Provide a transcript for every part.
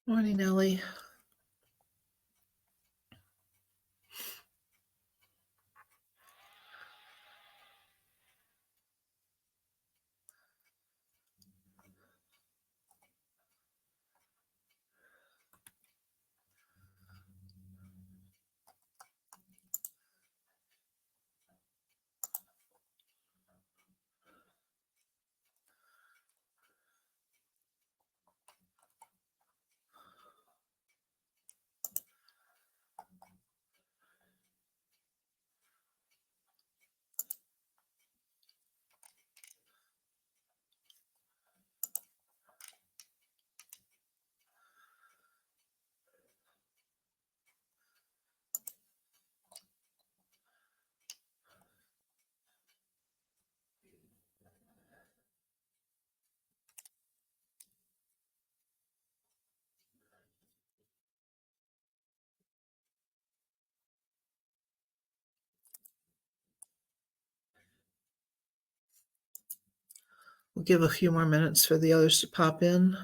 Morning, Ellie. We'll give a few more minutes for the others to pop in.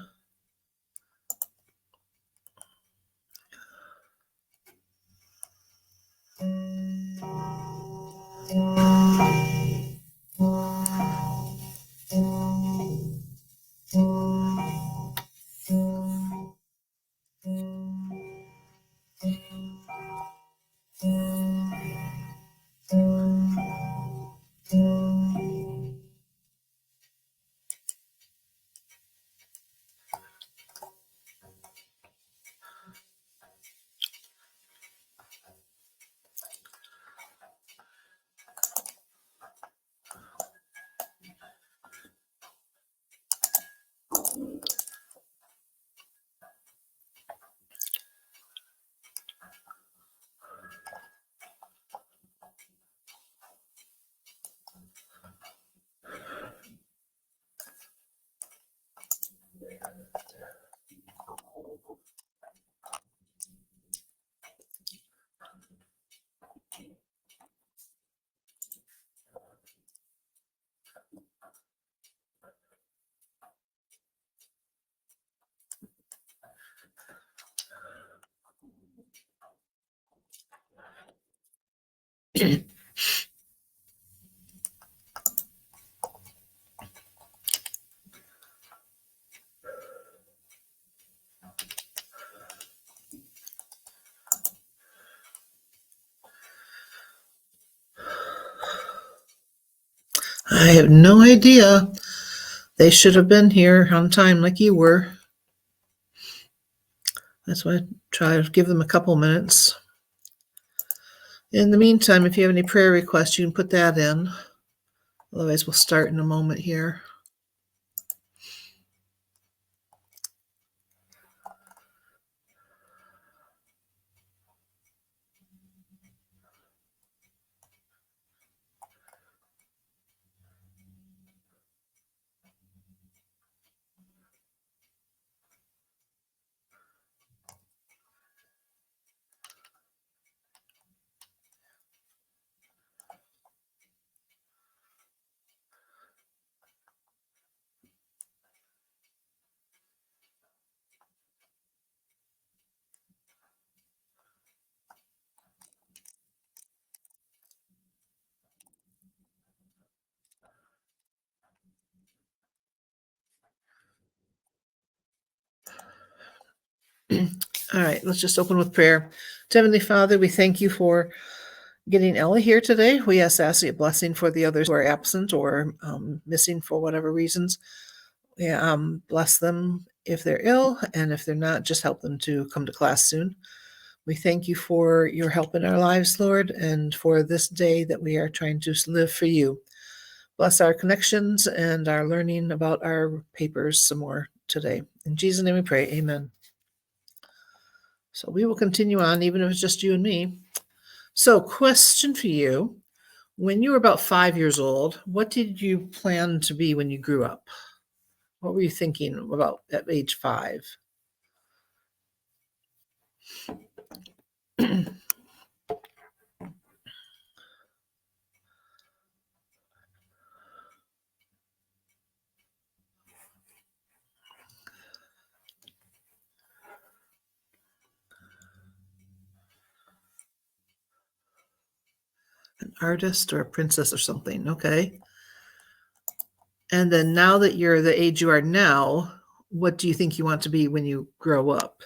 I have no idea. They should have been here on time like you were. That's why I try to give them a couple minutes. In the meantime, if you have any prayer requests, you can put that in. Otherwise, we'll start in a moment here. All right, let's just open with prayer. Heavenly Father, we thank you for getting Ellie here today. We ask a blessing for the others who are absent or missing for whatever reasons. Yeah, bless them if they're ill, and if they're not, just help them to come to class soon. We thank you for your help in our lives, Lord, and for this day that we are trying to live for you. Bless our connections and our learning about our papers some more today. In Jesus' name we pray, amen. So we will continue on, even if it's just you and me. So, question for you. When you were about 5 years old, what did you plan to be when you grew up? What were you thinking about at age 5? artist or a princess or something. Okay. And then now that you're the age you are now, what do you think you want to be when you grow up?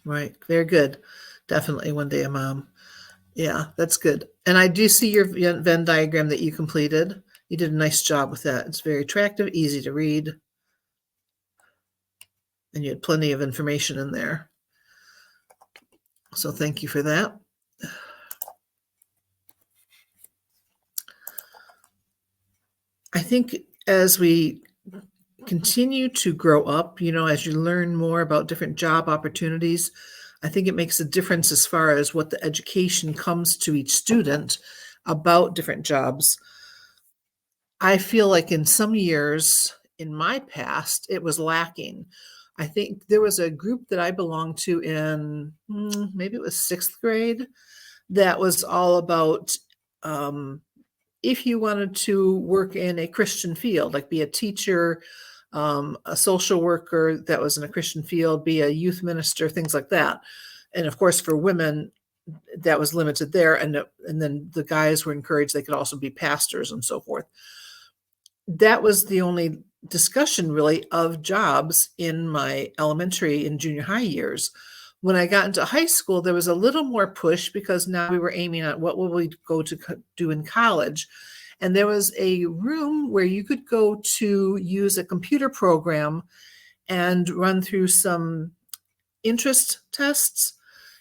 Right. Very good. Definitely one day a mom. Yeah, that's good. And I do see your Venn diagram that you completed. You did a nice job with that. It's very attractive, easy to read, and you had plenty of information in there. So thank you for that. I think as we continue to grow up, as you learn more about different job opportunities, I think it makes a difference as far as what the education comes to each student about different jobs. I feel like in some years in my past, it was lacking. I think there was a group that I belonged to in maybe it was sixth grade that was all about um, if you wanted to work in a Christian field, like be a teacher, a social worker that was in a Christian field, be a youth minister, things like that. And of course, for women, that was limited there. And then the guys were encouraged they could also be pastors and so forth. That was the only discussion really of jobs in my elementary and junior high years. When I got into high school, there was a little more push because now we were aiming at what will we go to do in college. And there was a room where you could go to use a computer program and run through some interest tests.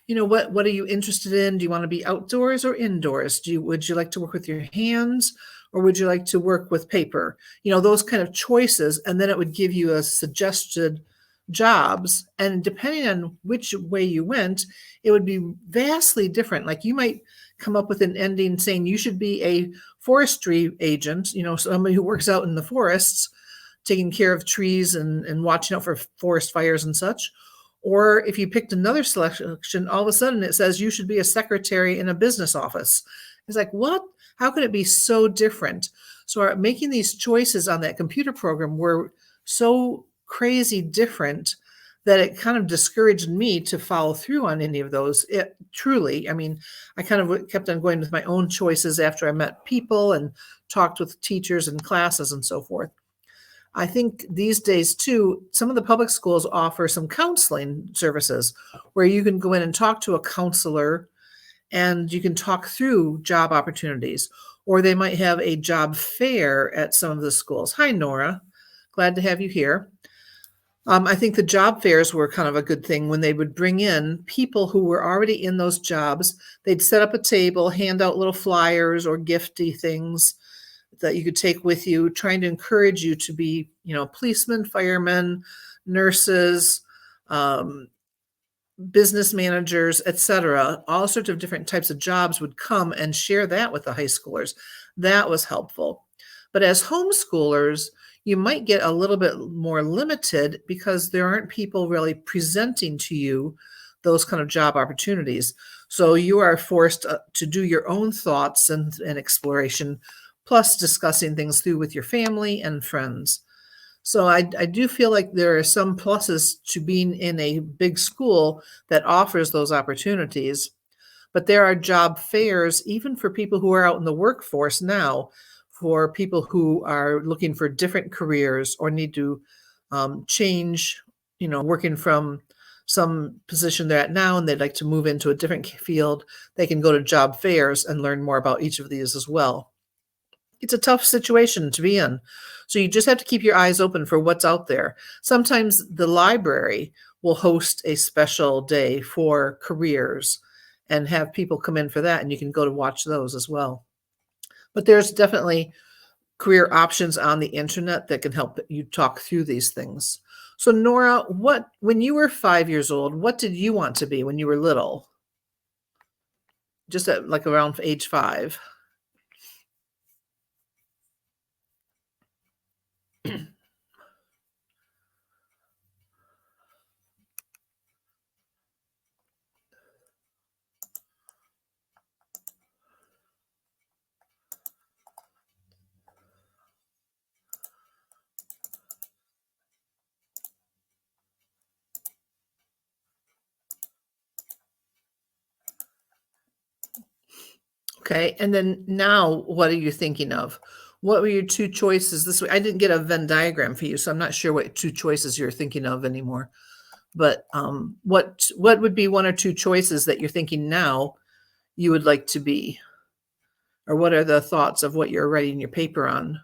What are you interested in? Do you want to be outdoors or indoors? Would you like to work with your hands or would you like to work with paper? Those kind of choices. And then it would give you a suggested jobs. And depending on which way you went, it would be vastly different. Like you might come up with an ending saying you should be a forestry agent, somebody who works out in the forests, taking care of trees and watching out for forest fires and such. Or if you picked another selection, all of a sudden it says you should be a secretary in a business office. It's like, what? How could it be so different? So making these choices on that computer program were so crazy different that it kind of discouraged me to follow through on any of those. It truly, I kind of kept on going with my own choices after I met people and talked with teachers and classes and so forth. I think these days too, some of the public schools offer some counseling services where you can go in and talk to a counselor and you can talk through job opportunities, or they might have a job fair at some of the schools. Hi, Nora. Glad to have you here. I think the job fairs were kind of a good thing when they would bring in people who were already in those jobs. They'd set up a table, hand out little flyers or gifty things that you could take with you, trying to encourage you to be, policemen, firemen, nurses, business managers, etc. All sorts of different types of jobs would come and share that with the high schoolers. That was helpful. But as homeschoolers, you might get a little bit more limited because there aren't people really presenting to you those kind of job opportunities. So you are forced to do your own thoughts and exploration, plus discussing things through with your family and friends. So I do feel like there are some pluses to being in a big school that offers those opportunities. But there are job fairs, even for people who are out in the workforce now, for people who are looking for different careers or need to change, working from some position they're at now and they'd like to move into a different field. They can go to job fairs and learn more about each of these as well. It's a tough situation to be in. So you just have to keep your eyes open for what's out there. Sometimes the library will host a special day for careers and have people come in for that, and you can go to watch those as well. But there's definitely career options on the internet that can help you talk through these things. So Nora, what when you were 5 years old, what did you want to be when you were little? Just at like around age 5? Okay, and then now what are you thinking of? What were your 2 choices this way? I didn't get a Venn diagram for you, so I'm not sure what 2 choices you're thinking of anymore. But, what would be 1 or 2 choices that you're thinking now you would like to be? Or what are the thoughts of what you're writing your paper on?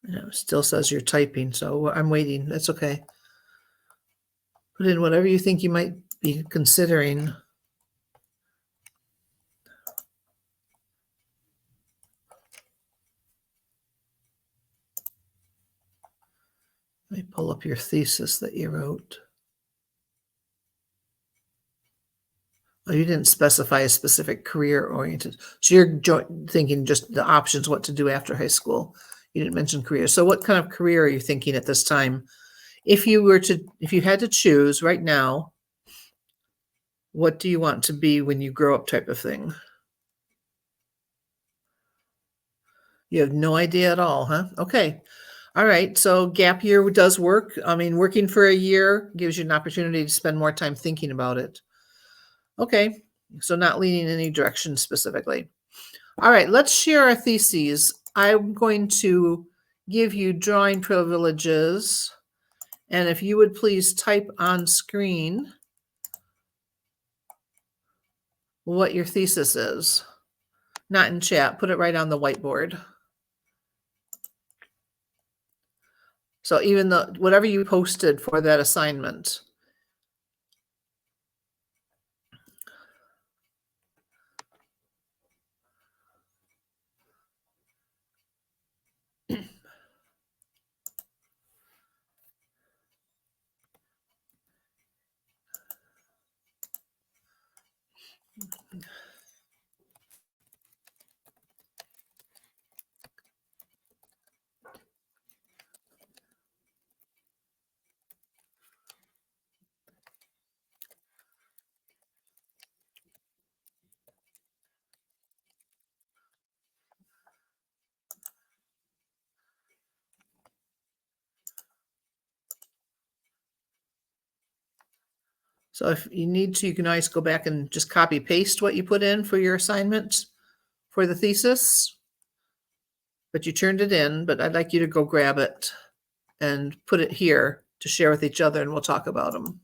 It still says you're typing, so I'm waiting. That's okay. Put in whatever you think you might be considering. Let me pull up your thesis that you wrote. Oh, you didn't specify a specific career-oriented. So you're thinking just the options, what to do after high school. You didn't mention career. So what kind of career are you thinking at this time? If you had to choose right now, what do you want to be when you grow up type of thing? You have no idea at all, huh? Okay. All right. So gap year does work. I mean, working for a year gives you an opportunity to spend more time thinking about it. Okay. So not leaning in any direction specifically. All right. Let's share our theses. I'm going to give you drawing privileges. And if you would please type on screen what your thesis is. Not in chat. Put it right on the whiteboard. So even though whatever you posted for that assignment. So if you need to, you can always go back and just copy paste what you put in for your assignment for the thesis. But you turned it in, but I'd like you to go grab it and put it here to share with each other, and we'll talk about them.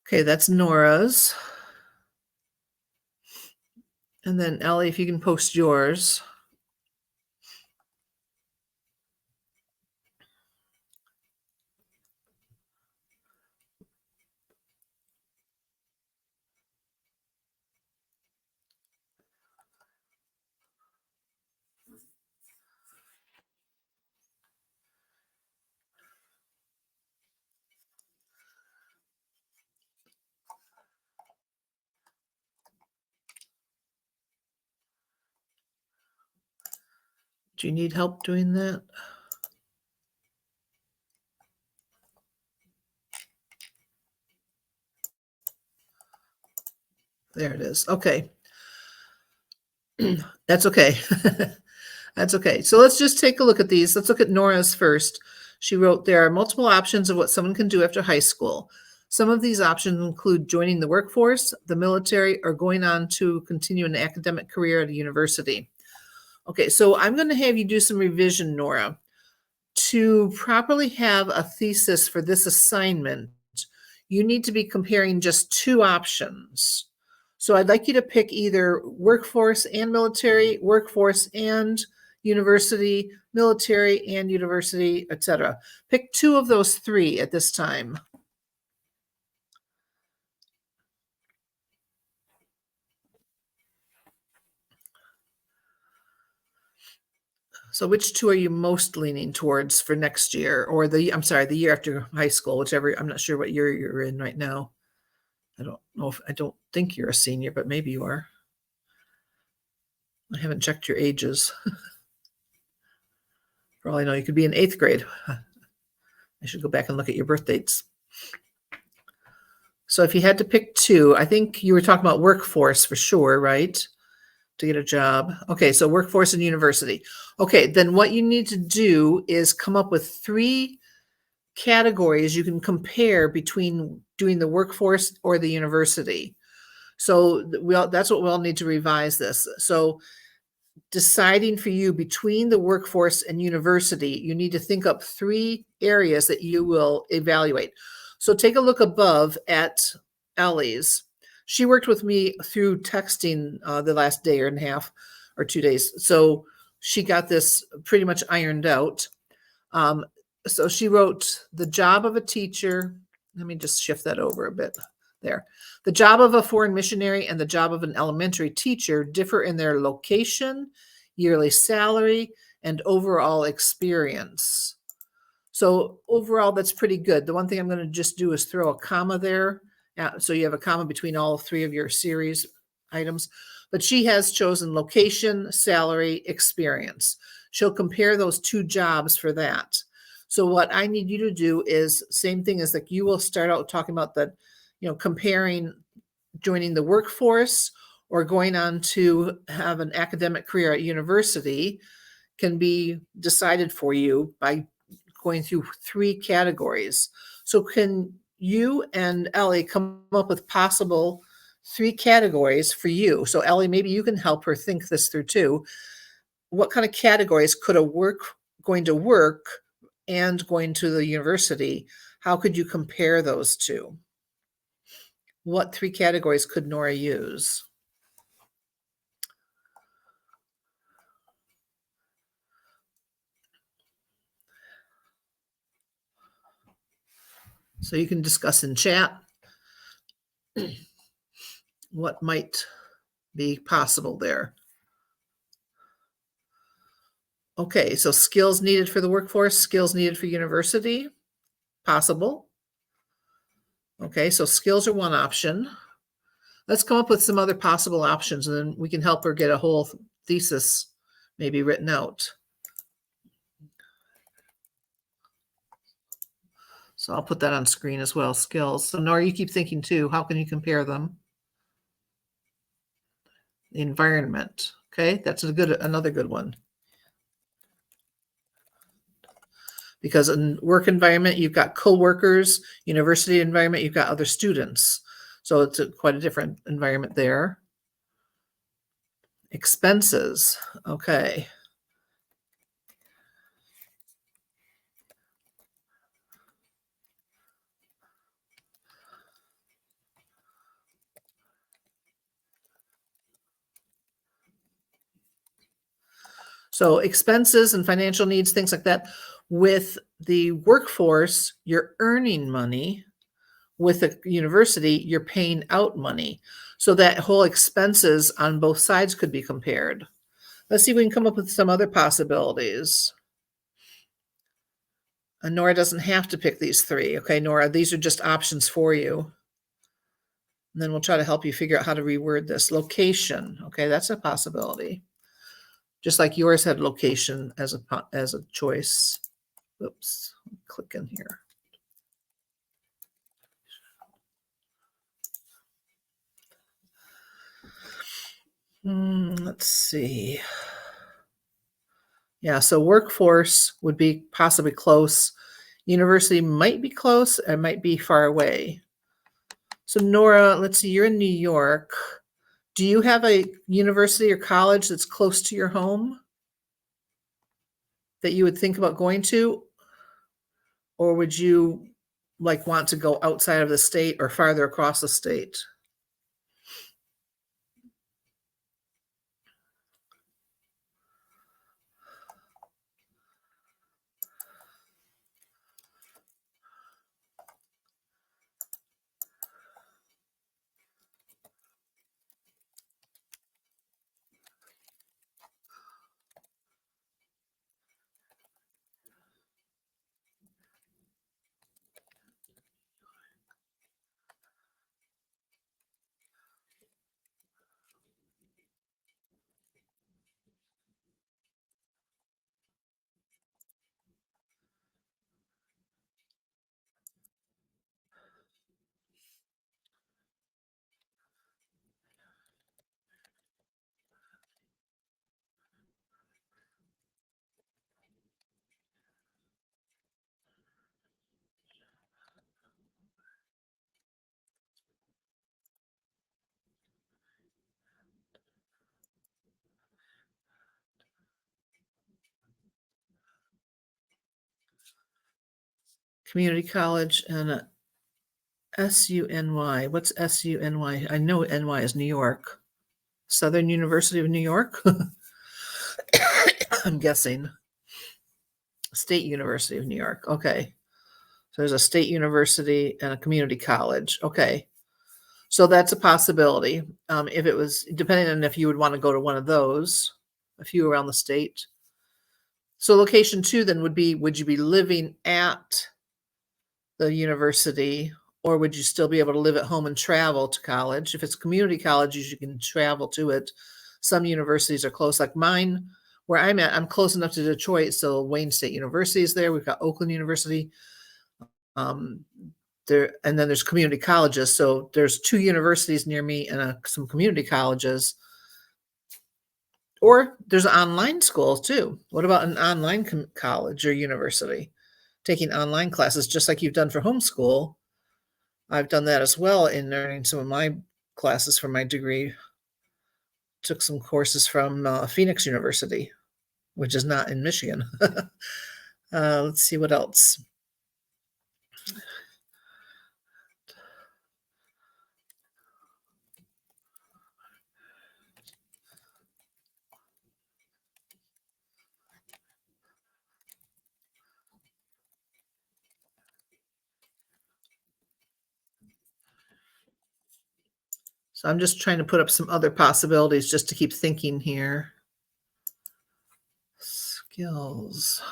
Okay, that's Nora's. And then Ellie, if you can post yours. Do you need help doing that? There it is. Okay. That's okay. That's okay. So let's just take a look at these. Let's look at Nora's first. She wrote, there are multiple options of what someone can do after high school. Some of these options include joining the workforce, the military, or going on to continue an academic career at a university. Okay, so I'm going to have you do some revision, Nora. To properly have a thesis for this assignment, you need to be comparing just two options. So I'd like you to pick either workforce and military, workforce and university, military and university, etc. Pick two of those three at this time. So which two are you most leaning towards for next year or the year after high school, whichever, I'm not sure what year you're in right now. I don't think you're a senior, but maybe you are. I haven't checked your ages. For all I know, you could be in 8th grade. I should go back and look at your birth dates. So if you had to pick two, I think you were talking about workforce for sure, right? To get a job. Okay, so workforce and university. Okay, then what you need to do is come up with 3 categories you can compare between doing the workforce or the university. So that's what we'll need to revise this. So deciding for you between the workforce and university, you need to think up 3 areas that you will evaluate. So take a look above at Ellie's. She worked with me through texting the last day and a half or 2 days. So she got this pretty much ironed out. So she wrote the job of a teacher. Let me just shift that over a bit there. The job of a foreign missionary and the job of an elementary teacher differ in their location, yearly salary, and overall experience. So overall, that's pretty good. The one thing I'm going to just do is throw a comma there. So you have a comma between all 3 of your series items. But she has chosen location, salary, experience. She'll compare those 2 jobs for that. So what I need you to do is same thing as like you will start out talking about the, comparing joining the workforce or going on to have an academic career at university can be decided for you by going through 3 categories. So can you and Ellie come up with possible 3 categories for you? So Ellie, maybe you can help her think this through too. What kind of categories could going to work and going to the university, how could you compare those two? What 3 categories could Nora use? So you can discuss in chat what might be possible there. Okay, so skills needed for the workforce, skills needed for university, possible. Okay, so skills are one option. Let's come up with some other possible options, and then we can help her get a whole thesis maybe written out. So I'll put that on screen as well, skills. So Nora, you keep thinking too, how can you compare them? The environment, okay, that's another good one. Because in work environment, you've got co-workers, university environment, you've got other students. So it's quite a different environment there. Expenses, okay. So expenses and financial needs, things like that. With the workforce, you're earning money. With a university, you're paying out money. So that whole expenses on both sides could be compared. Let's see if we can come up with some other possibilities. And Nora doesn't have to pick these three. Okay, Nora, these are just options for you. And then we'll try to help you figure out how to reword this. Location. Okay, that's a possibility. Just like yours had location as a choice. Oops, click in here. Let's see. Yeah, so workforce would be possibly close. University might be close, it might be far away. So Nora, let's see, you're in New York. Do you have a university or college that's close to your home that you would think about going to? Or would you want to go outside of the state or farther across the state? Community college and SUNY. What's SUNY? I know NY is New York. Southern University of New York? I'm guessing. State University of New York. Okay. So there's a state university and a community college. Okay. So that's a possibility. If it was, depending on if you would want to go to one of those, a few around the state. So location 2 then would be, would you be living at the university, or would you still be able to live at home and travel to college? If it's community colleges, you can travel to it. Some universities are close, like mine, where I'm at. I'm close enough to Detroit, so Wayne State University is there. We've got Oakland University. There, and then there's community colleges. So there's 2 universities near me and some community colleges. Or there's online schools too. What about an online college or university? Taking online classes, just like you've done for homeschool. I've done that as well in learning some of my classes for my degree. Took some courses from Phoenix University, which is not in Michigan. Let's see what else. So I'm just trying to put up some other possibilities just to keep thinking here. Skills.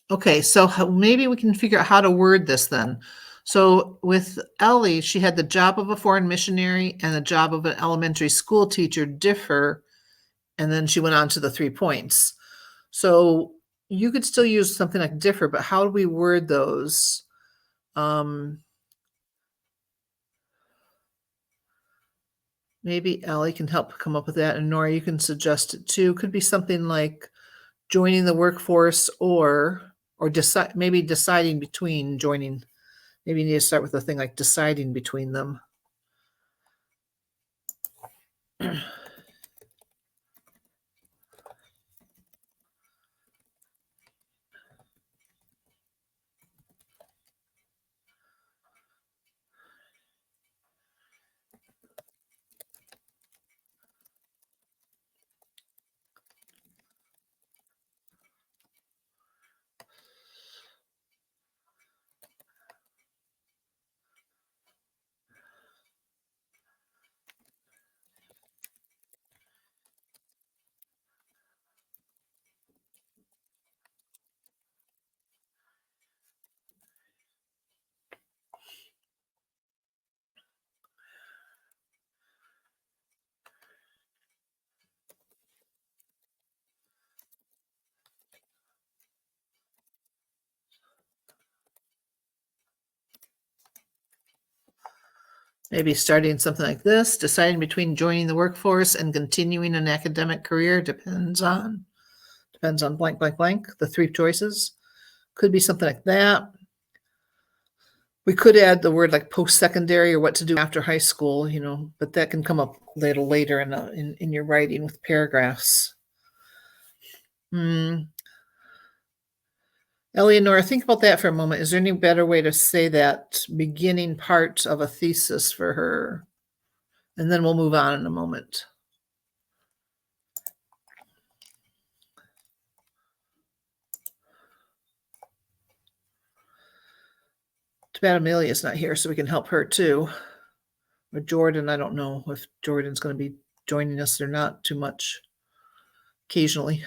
Okay, so maybe we can figure out how to word this then. So with Ellie, she had the job of a foreign missionary and the job of an elementary school teacher differ, and then she went on to the 3 points. So you could still use something like differ, but how do we word those? Maybe Ellie can help come up with that, and Nora, you can suggest it too. Could be something like joining the workforce or deciding between joining. Maybe you need to start with a thing like deciding between them. Maybe starting something like this, deciding between joining the workforce and continuing an academic career depends on blank, blank, blank, the three choices. Could be something like that. We could add the word like post-secondary or what to do after high school, but that can come up later in your writing with paragraphs. Eleonora, think about that for a moment. Is there any better way to say that beginning part of a thesis for her? And then we'll move on in a moment. Too bad Amelia's not here, so we can help her too. Or Jordan, I don't know if Jordan's going to be joining us or not too much. Occasionally.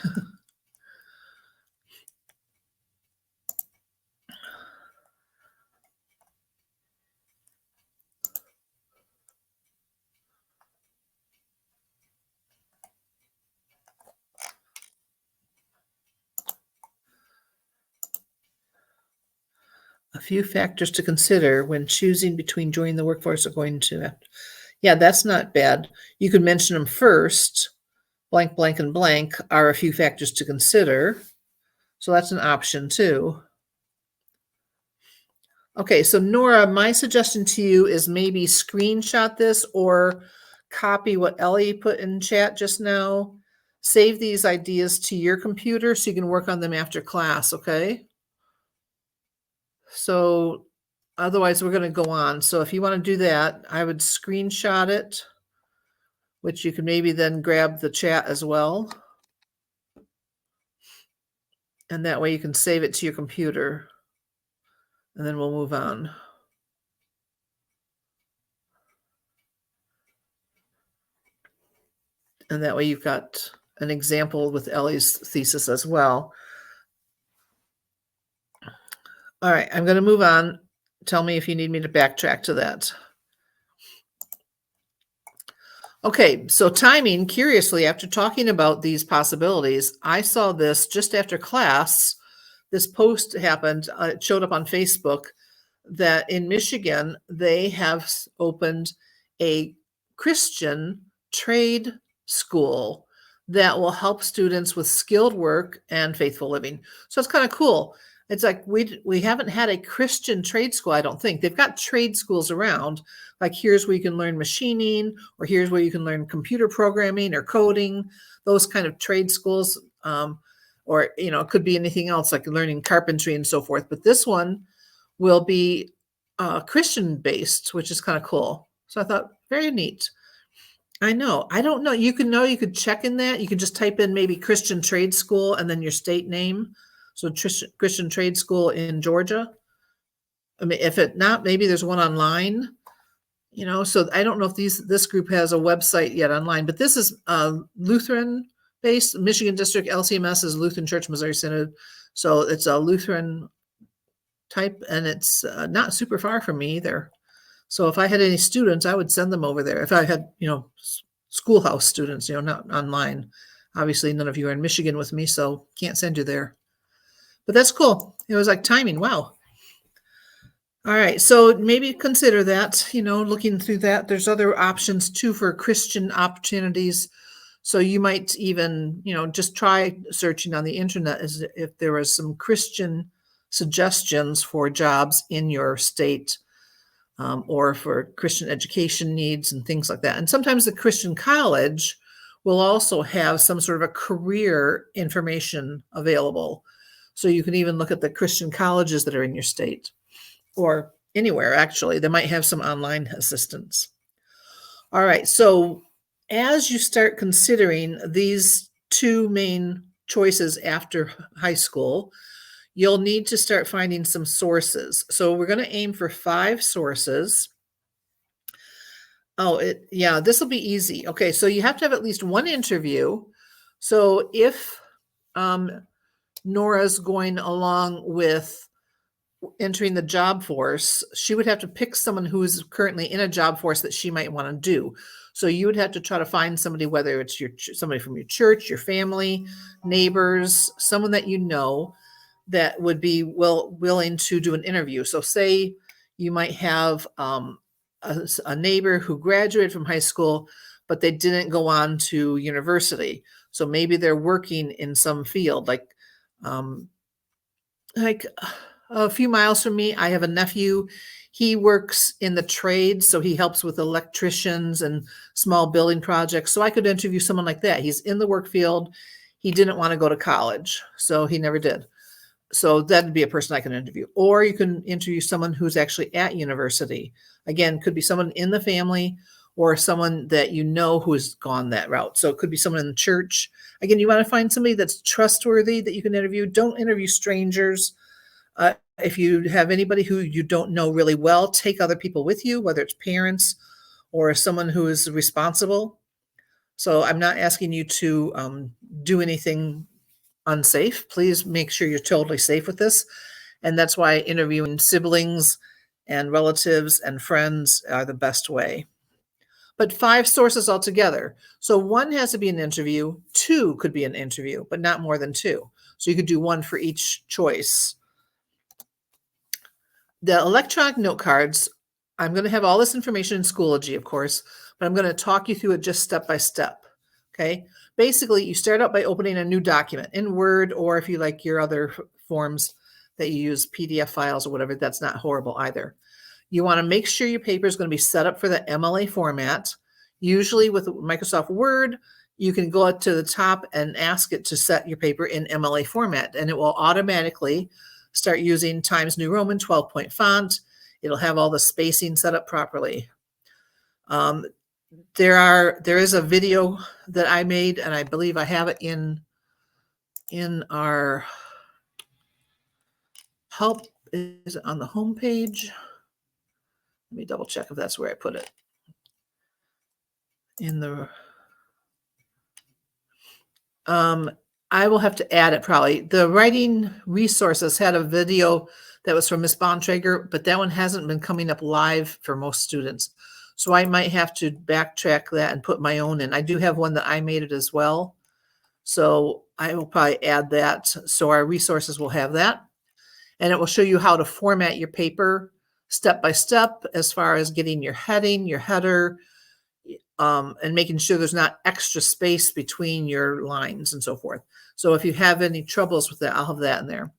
A few factors to consider when choosing between joining the workforce or going to. Yeah, that's not bad. You could mention them first. Blank, blank, and blank are a few factors to consider. So that's an option too. Okay, so Nora, my suggestion to you is maybe screenshot this or copy what Ellie put in chat just now. Save these ideas to your computer so you can work on them after class, okay? So otherwise we're going to go on. So if you want to do that, I would screenshot it, which you can maybe then grab the chat as well. And that way you can save it to your computer. And then we'll move on. And that way you've got an example with Ellie's thesis as well. All right, I'm going to move on. Tell me if you need me to backtrack to that. Okay, so timing, curiously, after talking about these possibilities, I saw this just after class. This post happened, it showed up on Facebook, that in Michigan, they have opened a Christian trade school that will help students with skilled work and faithful living. So it's kind of cool. It's like we haven't had a Christian trade school, I don't think. They've got trade schools around, like here's where you can learn machining, or here's where you can learn computer programming or coding, those kind of trade schools. Or, it could be anything else like learning carpentry and so forth. But this one will be Christian based, which is kind of cool. So I thought, very neat. I know. I don't know. You could check in that. You could just type in maybe Christian trade school and then your state name. So Christian trade school in Georgia. I mean, if it not, maybe there's one online, so I don't know if this group has a website yet online, but this is Lutheran based. Michigan District LCMS is Lutheran Church Missouri Synod. So it's a Lutheran type, and it's not super far from me either. So if I had any students, I would send them over there. If I had, schoolhouse students, not online. Obviously, none of you are in Michigan with me, so can't send you there. But that's cool. It was like timing. Wow. All right, so maybe consider that, looking through that. There's other options too for Christian opportunities. So you might even, just try searching on the internet as if there was some Christian suggestions for jobs in your state, or for Christian education needs and things like that. And sometimes the Christian college will also have some sort of a career information available. So you can even look at the Christian colleges that are in your state or anywhere, actually. They might have some online assistance. All right. So as you start considering these two main choices after high school, you'll need to start finding some sources. So we're going to aim for 5 sources. Yeah, this will be easy. Okay, so you have to have at least one interview. So if Nora's going along with entering the job force, she would have to pick someone who is currently in a job force that she might want to do. So you would have to try to find somebody, whether it's somebody from your church, your family, neighbors, someone that you know that would be willing to do an interview. So say you might have a neighbor who graduated from high school, but they didn't go on to university. So maybe they're working in some field, like a few miles from me, I have a nephew. He works in the trades, so he helps with electricians and small building projects. So I could interview someone like that. He's in the work field. He didn't want to go to college, so he never did. So that'd be a person I can interview. Or you can interview someone who's actually at university. Again, could be someone in the family or someone that you know who's gone that route. So it could be someone in the church. Again, you want to find somebody that's trustworthy that you can interview. Don't interview strangers. If you have anybody who you don't know really well, take other people with you, whether it's parents or someone who is responsible. So I'm not asking you to do anything unsafe. Please make sure you're totally safe with this. And that's why interviewing siblings and relatives and friends are the best way. But 5 sources altogether. So 1 has to be an interview, 2 could be an interview, but not more than 2. So you could do 1 for each choice. The electronic note cards, I'm going to have all this information in Schoology, of course, but I'm going to talk you through it just step by step. Okay. Basically, you start out by opening a new document in Word, or if you like your other forms that you use, PDF files or whatever, that's not horrible either. You want to make sure your paper is going to be set up for the MLA format. Usually with Microsoft Word, you can go up to the top and ask it to set your paper in MLA format, and it will automatically start using Times New Roman 12-point font. It'll have all the spacing set up properly. There is a video that I made, and I believe I have it in our help. Is it on the home page? Let me double check if that's where I put it. In the I will have to add it probably. The writing resources had a video that was from Miss Bontrager, but that one hasn't been coming up live for most students. So I might have to backtrack that and put my own in. I do have one that I made it as well. So I will probably add that. So our resources will have that. And it will show you how to format your paper step by step as far as getting your heading, your header, and making sure there's not extra space between your lines and so forth. So if you have any troubles with that, I'll have that in there.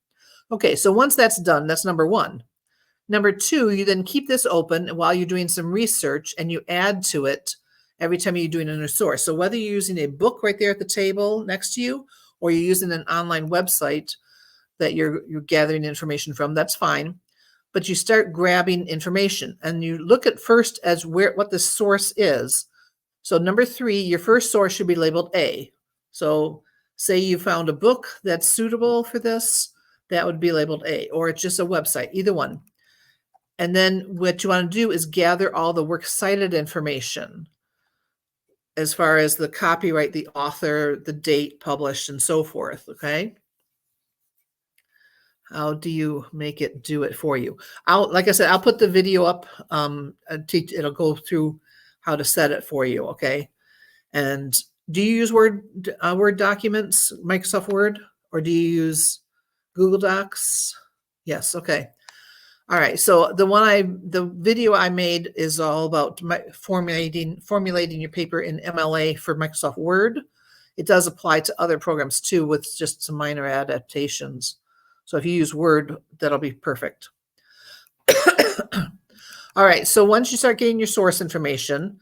Okay, so once that's done, that's number 1. Number 2, you then keep this open while you're doing some research, and you add to it every time you're doing a new source. So whether you're using a book right there at the table next to you, or you're using an online website that you're gathering information from, that's fine. But you start grabbing information, and you look at first as what the source is. So number 3, your first source should be labeled A. So say you found a book that's suitable for this, that would be labeled A, or it's just a website, either one. And then what you want to do is gather all the works cited information as far as the copyright, the author, the date published, and so forth, okay? How do you make it do it for you? Like I said, I'll put the video up. It'll go through how to set it for you, okay? And do you use Word documents, Microsoft Word, or do you use Google Docs? Yes, okay. All right, so the video I made is all about formulating your paper in MLA for Microsoft Word. It does apply to other programs too, with just some minor adaptations. So if you use Word, that'll be perfect. All right, so once you start getting your source information,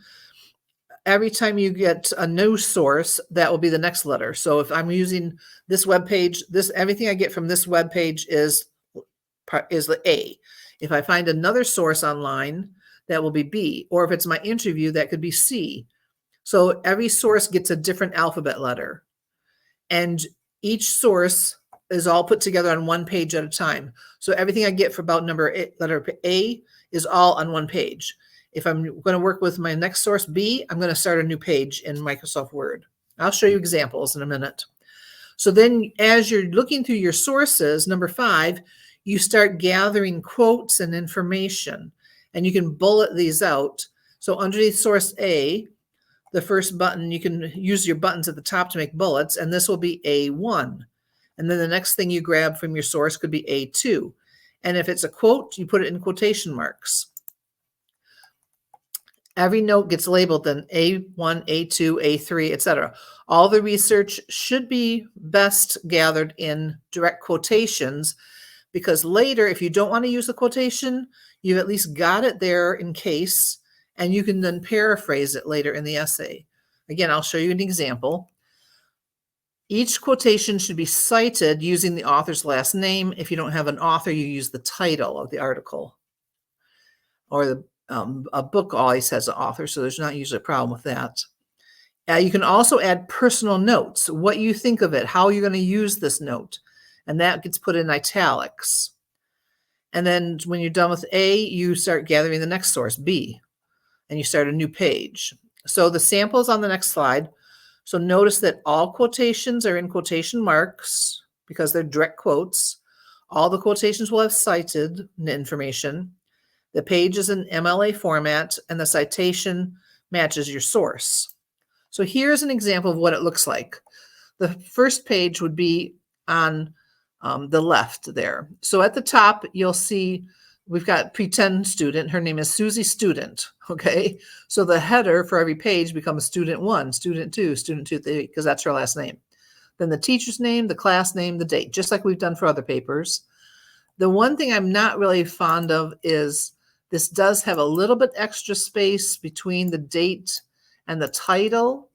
every time you get a new source, that will be the next letter. So if I'm using this web page, everything I get from this web page is the A. If I find another source online, that will be B. Or if it's my interview, that could be C. So every source gets a different alphabet letter. And each source is all put together on one page at a time. So everything I get for about letter A is all on one page. If I'm going to work with my next source B, I'm going to start a new page in Microsoft Word. I'll show you examples in a minute. So then as you're looking through your sources, number 5, you start gathering quotes and information, and you can bullet these out. So underneath source A, the first button, you can use your buttons at the top to make bullets, and this will be A1. And then the next thing you grab from your source could be A2. And if it's a quote, you put it in quotation marks. Every note gets labeled then A1, A2, A3, etc. All the research should be best gathered in direct quotations, because later, if you don't want to use the quotation, you've at least got it there in case, and you can then paraphrase it later in the essay. Again, I'll show you an example. Each quotation should be cited using the author's last name. If you don't have an author, you use the title of the article. Or a book always has an author, so there's not usually a problem with that. You can also add personal notes, what you think of it, how you're going to use this note, and that gets put in italics. And then when you're done with A, you start gathering the next source, B, and you start a new page. So the samples on the next slide. So notice that all quotations are in quotation marks because they're direct quotes. All the quotations will have cited information. The page is in MLA format, and the citation matches your source. So here's an example of what it looks like. The first page would be on the left there. So at the top, you'll see we've got pretend student. Her name is Susie Student, okay? So the header for every page becomes student 1, student 2, student 2, because that's her last name. Then the teacher's name, the class name, the date, just like we've done for other papers. The one thing I'm not really fond of is this does have a little bit extra space between the date and the title.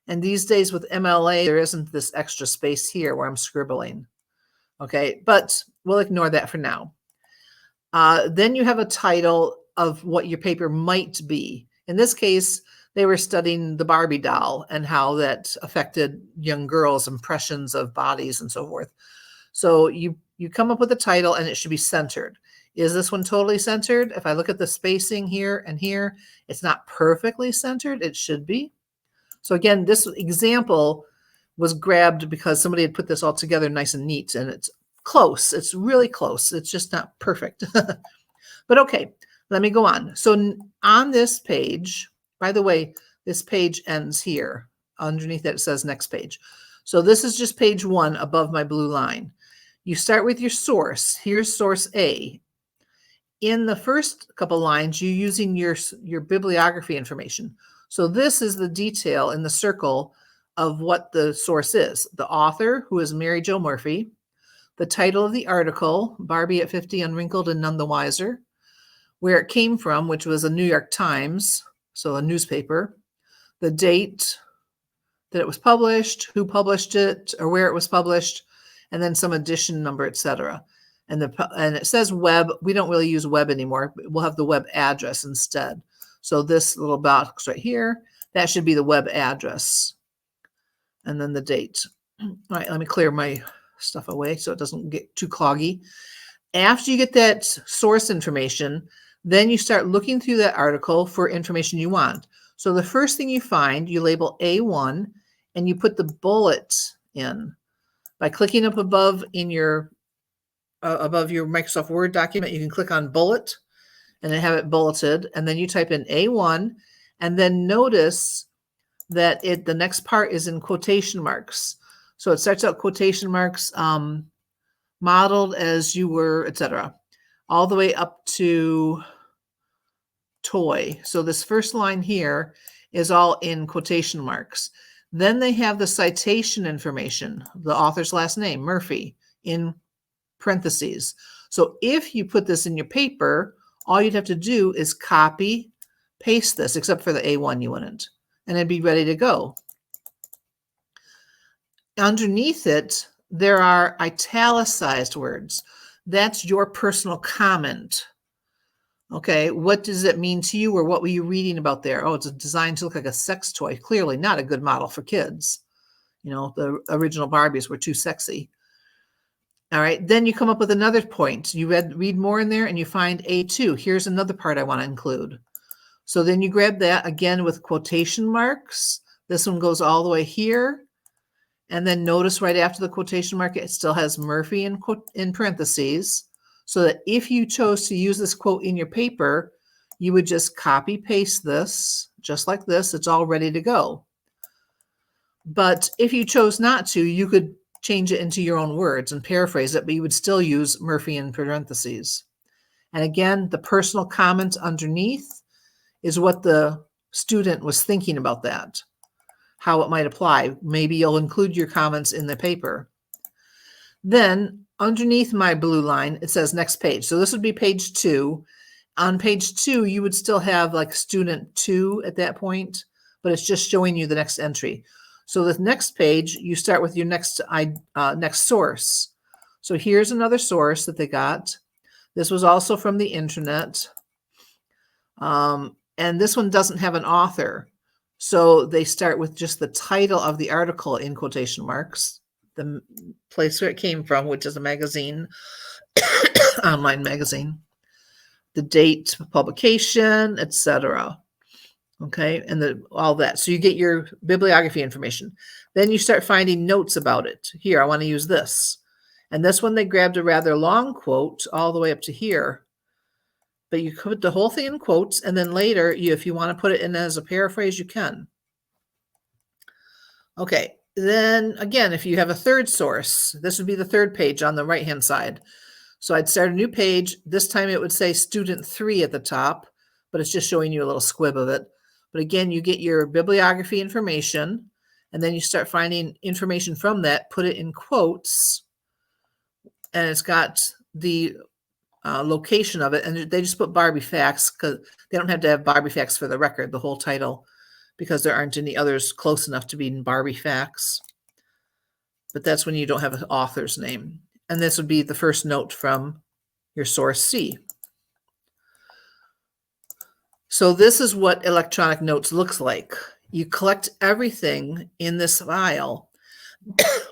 And these days with MLA, there isn't this extra space here where I'm scribbling. Okay, but we'll ignore that for now. Then you have a title of what your paper might be. In this case, they were studying the Barbie doll and how that affected young girls' impressions of bodies and so forth. So you come up with a title, and it should be centered. Is this one totally centered? If I look at the spacing here and here, it's not perfectly centered. It should be. So again, this example was grabbed because somebody had put this all together nice and neat, and it's close. It's really close. It's just not perfect. But okay, let me go on. So on this page, by the way, this page ends here. Underneath that, it says next page. So this is just page 1 above my blue line. You start with your source. Here's source A. In the first couple lines, you're using your bibliography information. So this is the detail in the circle of what the source is. The author, who is Mary Jo Murphy. The title of the article, Barbie at 50 Unwrinkled and None the Wiser. Where it came from, which was a New York Times, so a newspaper. The date that it was published, who published it, or where it was published, and then some edition number, etc. And it says web. We don't really use web anymore. We'll have the web address instead. So this little box right here, that should be the web address. And then the date. All right, let me clear my stuff away so it doesn't get too cloggy. After you get that source information, then you start looking through that article for information you want. So the first thing you find, you label A1, and you put the bullet in. By clicking up above in your Microsoft Word document, you can click on bullet and then have it bulleted, and then you type in A1, and then notice that the next part is in quotation marks. So it starts out quotation marks, modeled as you were, etc. all the way up to toy. So this first line here is all in quotation marks. Then they have the citation information, the author's last name, Murphy, in parentheses. So if you put this in your paper, all you'd have to do is copy, paste this, except for the A1 you wouldn't, and it'd be ready to go. Underneath it, there are italicized words. That's your personal comment. Okay, what does it mean to you, or what were you reading about there? Oh, it's designed to look like a sex toy. Clearly not a good model for kids. You know, the original Barbies were too sexy. All right, then you come up with another point. You read more in there and you find A2. Here's another part I want to include. So then you grab that again with quotation marks. This one goes all the way here. And then notice right after the quotation mark, it still has Murphy in parentheses, so that if you chose to use this quote in your paper, you would just copy paste this, just like this. It's all ready to go. But if you chose not to, you could change it into your own words and paraphrase it, but you would still use Murphy in parentheses. And again, the personal comment underneath is what the student was thinking about that, how it might apply. Maybe you'll include your comments in the paper. Then underneath my blue line, it says next page. So this would be page 2. On page 2, you would still have like student 2 at that point, but it's just showing you the next entry. So the next page, you start with your next source. So here's another source that they got. This was also from the internet. And this one doesn't have an author. So they start with just the title of the article in quotation marks, the place where it came from, which is a magazine, online magazine, the date of publication, etc. Okay, and all that. So you get your bibliography information. Then you start finding notes about it. Here, I want to use this. And this one, they grabbed a rather long quote all the way up to here. But you put the whole thing in quotes, and then later, if you want to put it in as a paraphrase, you can. Okay, then again, if you have a third source, this would be the third page on the right-hand side. So I'd start a new page. This time it would say student 3 at the top, but it's just showing you a little squib of it. But again, you get your bibliography information, and then you start finding information from that, put it in quotes, and it's got the location of it, and they just put Barbie facts because they don't have to have Barbie facts for the record, the whole title, because there aren't any others close enough to be in Barbie facts. But that's when you don't have an author's name. And this would be the first note from your source C. So this is what electronic notes looks like. You collect everything in this file.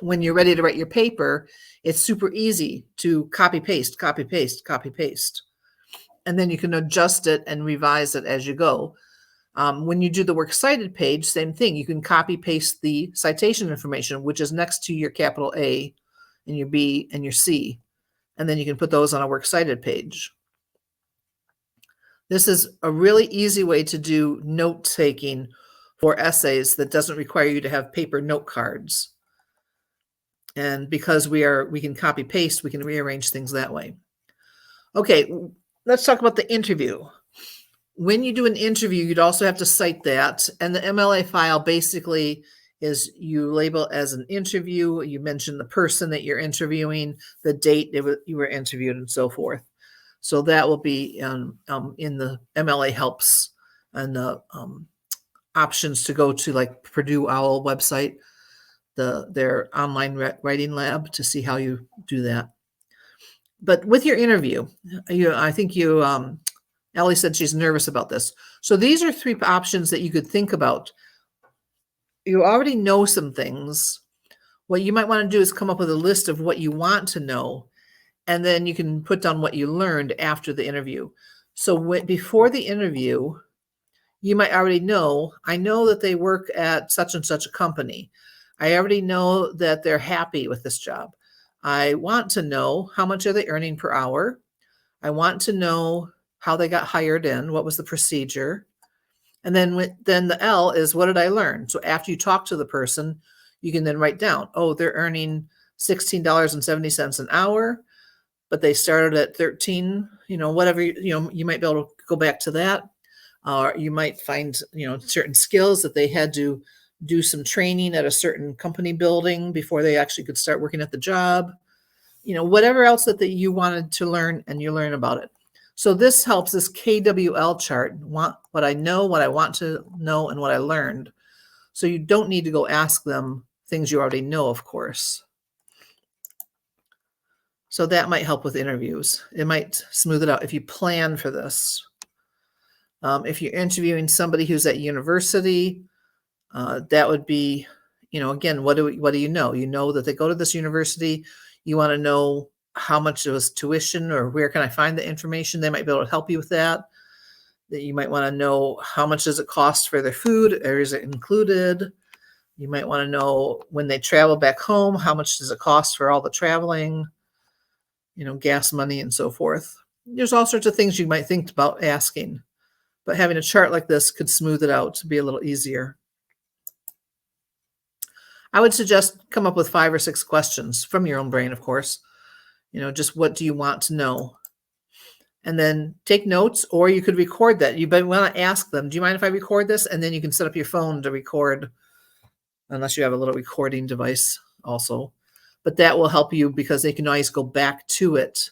When you're ready to write your paper, it's super easy to copy, paste, copy, paste, copy, paste. And then you can adjust it and revise it as you go. When you do the works cited page, same thing. You can copy, paste the citation information, which is next to your capital A and your B and your C. And then you can put those on a works cited page. This is a really easy way to do note taking for essays that doesn't require you to have paper note cards. And because we can copy paste, we can rearrange things that way. Okay, let's talk about the interview. When you do an interview, you'd also have to cite that. And the MLA file basically is you label as an interview. You mention the person that you're interviewing, the date you were interviewed, and so forth. So that will be in the MLA helps and the options to go to, like Purdue OWL website, their online writing lab, to see how you do that. But with your interview, I think Ellie said she's nervous about this. So these are 3 options that you could think about. You already know some things. What you might want to do is come up with a list of what you want to know, and then you can put down what you learned after the interview. So before the interview, you might already know, I know that they work at such and such a company. I already know that they're happy with this job. I want to know, how much are they earning per hour? I want to know how they got hired in, what was the procedure? And then the L is, what did I learn? So after you talk to the person, you can then write down, oh, they're earning $16.70 an hour, but they started at 13, whatever, you might be able to go back to that. Or you might find, certain skills that they had to do some training at a certain company building before they actually could start working at the job. Whatever else that you wanted to learn, and you learn about it. So this helps, this KWL chart, what I know, what I want to know, and what I learned. So you don't need to go ask them things you already know, of course. So that might help with interviews. It might smooth it out if you plan for this. If you're interviewing somebody who's at university, that would be, again, what do you know? You know that they go to this university. You want to know how much it was tuition, or where can I find the information? They might be able to help you with that. That you might want to know how much does it cost for their food, or is it included? You might want to know when they travel back home, how much does it cost for all the traveling, gas money and so forth. There's all sorts of things you might think about asking, but having a chart like this could smooth it out to be a little easier. I would suggest come up with 5 or 6 questions from your own brain, of course. Just what do you want to know? And then take notes, or you could record that. You might want to ask them, do you mind if I record this? And then you can set up your phone to record, unless you have a little recording device also. But that will help you, because they can always go back to it.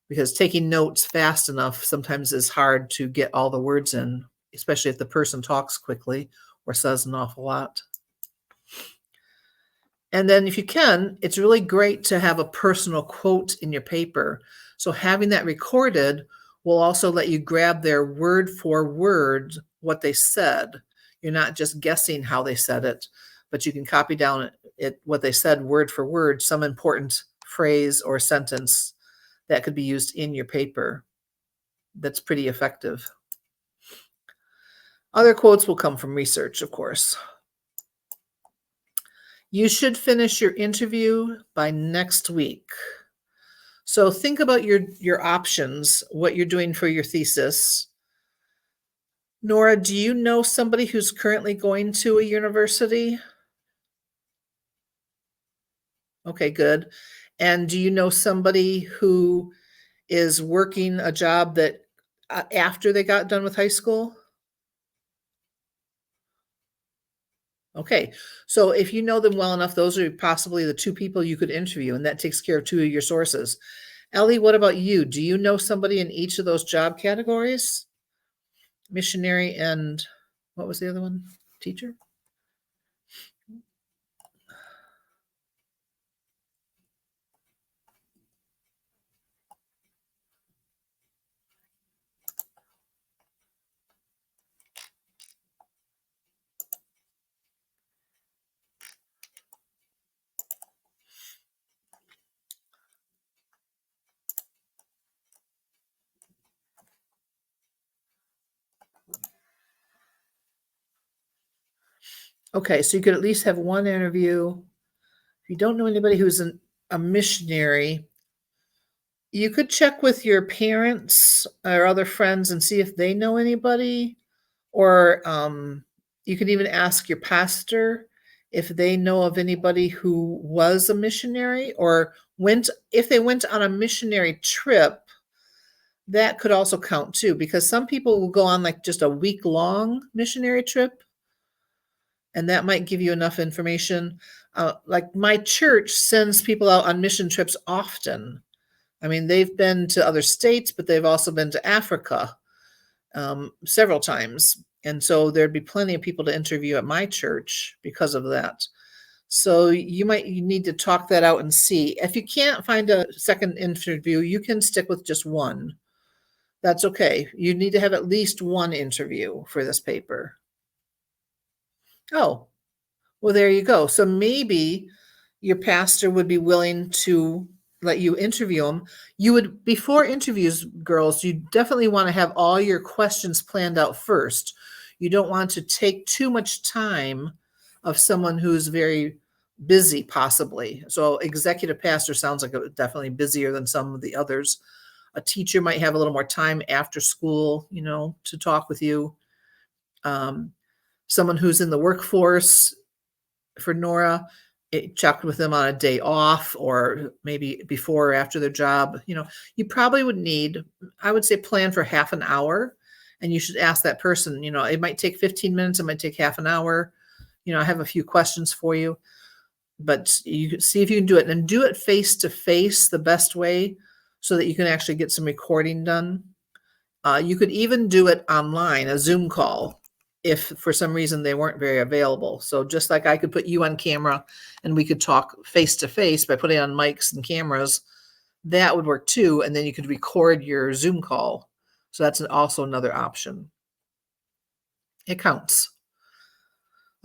Because taking notes fast enough sometimes is hard to get all the words in, especially if the person talks quickly or says an awful lot. And then if you can, it's really great to have a personal quote in your paper. So having that recorded will also let you grab their word for word what they said. You're not just guessing how they said it, but you can copy down what they said word for word, some important phrase or sentence that could be used in your paper. That's pretty effective. Other quotes will come from research, of course. You should finish your interview by next week. So think about your options, what you're doing for your thesis. Nora, do you know somebody who's currently going to a university? Okay, good. And do you know somebody who is working a job that after they got done with high school? Okay, so if you know them well enough, those are possibly the 2 people you could interview, and that takes care of 2 of your sources. Ellie, what about you? Do you know somebody in each of those job categories? Missionary and what was the other one? Teacher? Okay, so you could at least have 1 interview. If you don't know anybody who's a missionary, you could check with your parents or other friends and see if they know anybody, or you could even ask your pastor if they know of anybody who was a missionary, or if they went on a missionary trip. That could also count too, because some people will go on like just a week-long missionary trip, and that might give you enough information. Like my church sends people out on mission trips often. I mean, they've been to other states, but they've also been to Africa several times. And so there'd be plenty of people to interview at my church because of that. So you need to talk that out and see. If you can't find a second interview, you can stick with just 1. That's okay. You need to have at least 1 interview for this paper. Oh, well, there you go. So maybe your pastor would be willing to let you interview them. Before interviews, girls, you definitely want to have all your questions planned out first. You don't want to take too much time of someone who's very busy, possibly. So executive pastor sounds like definitely busier than some of the others. A teacher might have a little more time after school, to talk with you. Someone who's in the workforce, for Nora, check with them on a day off or maybe before or after their job. You probably would need, I would say, plan for half an hour, and you should ask that person, it might take 15 minutes, it might take half an hour. I have a few questions for you, but you can see if you can do it, and do it face to face, the best way, so that you can actually get some recording done. You could even do it online, a Zoom call, if for some reason they weren't very available. So just like I could put you on camera and we could talk face to face by putting on mics and cameras, that would work too. And then you could record your Zoom call. So that's also another option. It counts.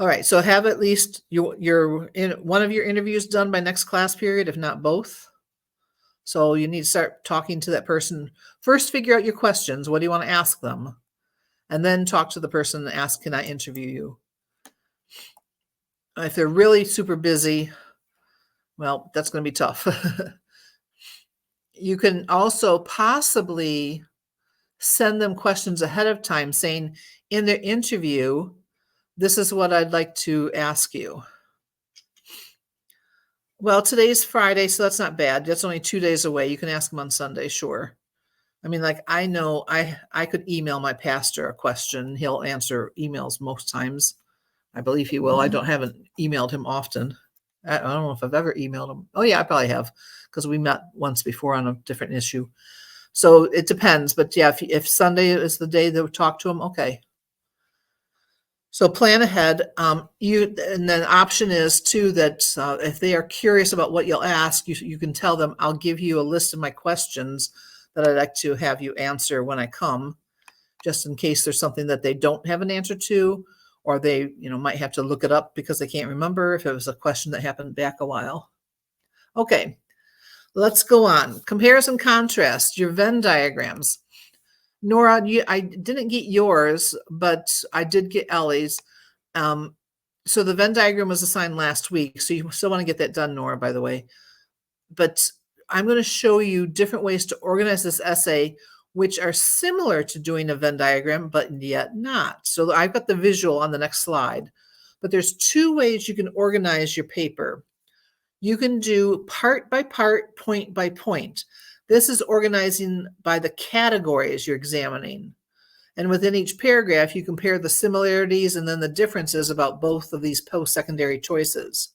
All right. So have at least one of your interviews done by next class period, if not both. So you need to start talking to that person. First, figure out your questions. What do you want to ask them? And then talk to the person and ask, can I interview you? If they're really super busy, well, that's going to be tough. You can also possibly send them questions ahead of time saying, in their interview, this is what I'd like to ask you. Well, today's Friday, so that's not bad. That's only 2 days away. You can ask them on Sunday, sure. I mean, like, I know I could email my pastor a question. He'll answer emails most times. I believe he will. I haven't emailed him often. I don't know if I've ever emailed him. Oh yeah, I probably have, because we met once before on a different issue. So it depends. But yeah, if Sunday is the day that we talk to him, okay. So plan ahead. And then option is too that if they are curious about what you'll ask, you can tell them, I'll give you a list of my questions that I'd like to have you answer when I come, just in case there's something that they don't have an answer to, or they might have to look it up because they can't remember if it was a question that happened back a while. Okay, let's go on. Comparison contrast, your Venn diagrams. Nora, I didn't get yours, but I did get Ellie's. So the Venn diagram was assigned last week, so you still want to get that done, Nora, by the way. But I'm going to show you different ways to organize this essay, which are similar to doing a Venn diagram, but yet not. So I've got the visual on the next slide, but there's 2 ways you can organize your paper. You can do part by part, point by point. This is organizing by the categories you're examining. And within each paragraph, you compare the similarities and then the differences about both of these post-secondary choices.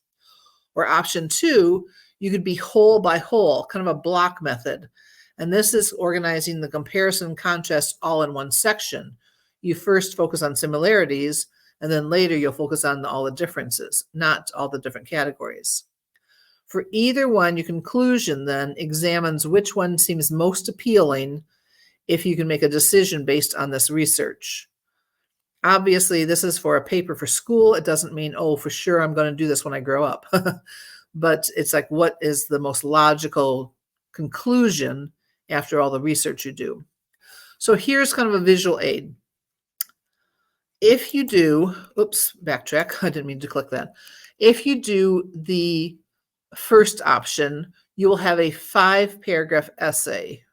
Or option 2, you could be whole by whole, kind of a block method. And this is organizing the comparison and contrast all in one section. You first focus on similarities, and then later you'll focus on all the differences, not all the different categories. For either one, your conclusion then examines which one seems most appealing if you can make a decision based on this research. Obviously, this is for a paper for school. It doesn't mean, oh, for sure I'm going to do this when I grow up. But it's like, what is the most logical conclusion after all the research you do? So here's kind of a visual aid. If you do, oops, backtrack. I didn't mean to click that. If you do the first option, you will have a 5-paragraph essay.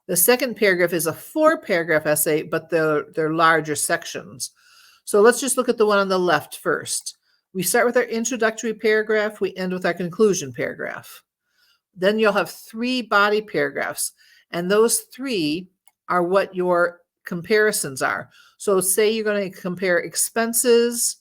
The second paragraph is a 4-paragraph essay, but they're larger sections. So let's just look at the one on the left first. We start with our introductory paragraph. We end with our conclusion paragraph. Then you'll have 3 body paragraphs, and those 3 are what your comparisons are. So say you're going to compare expenses.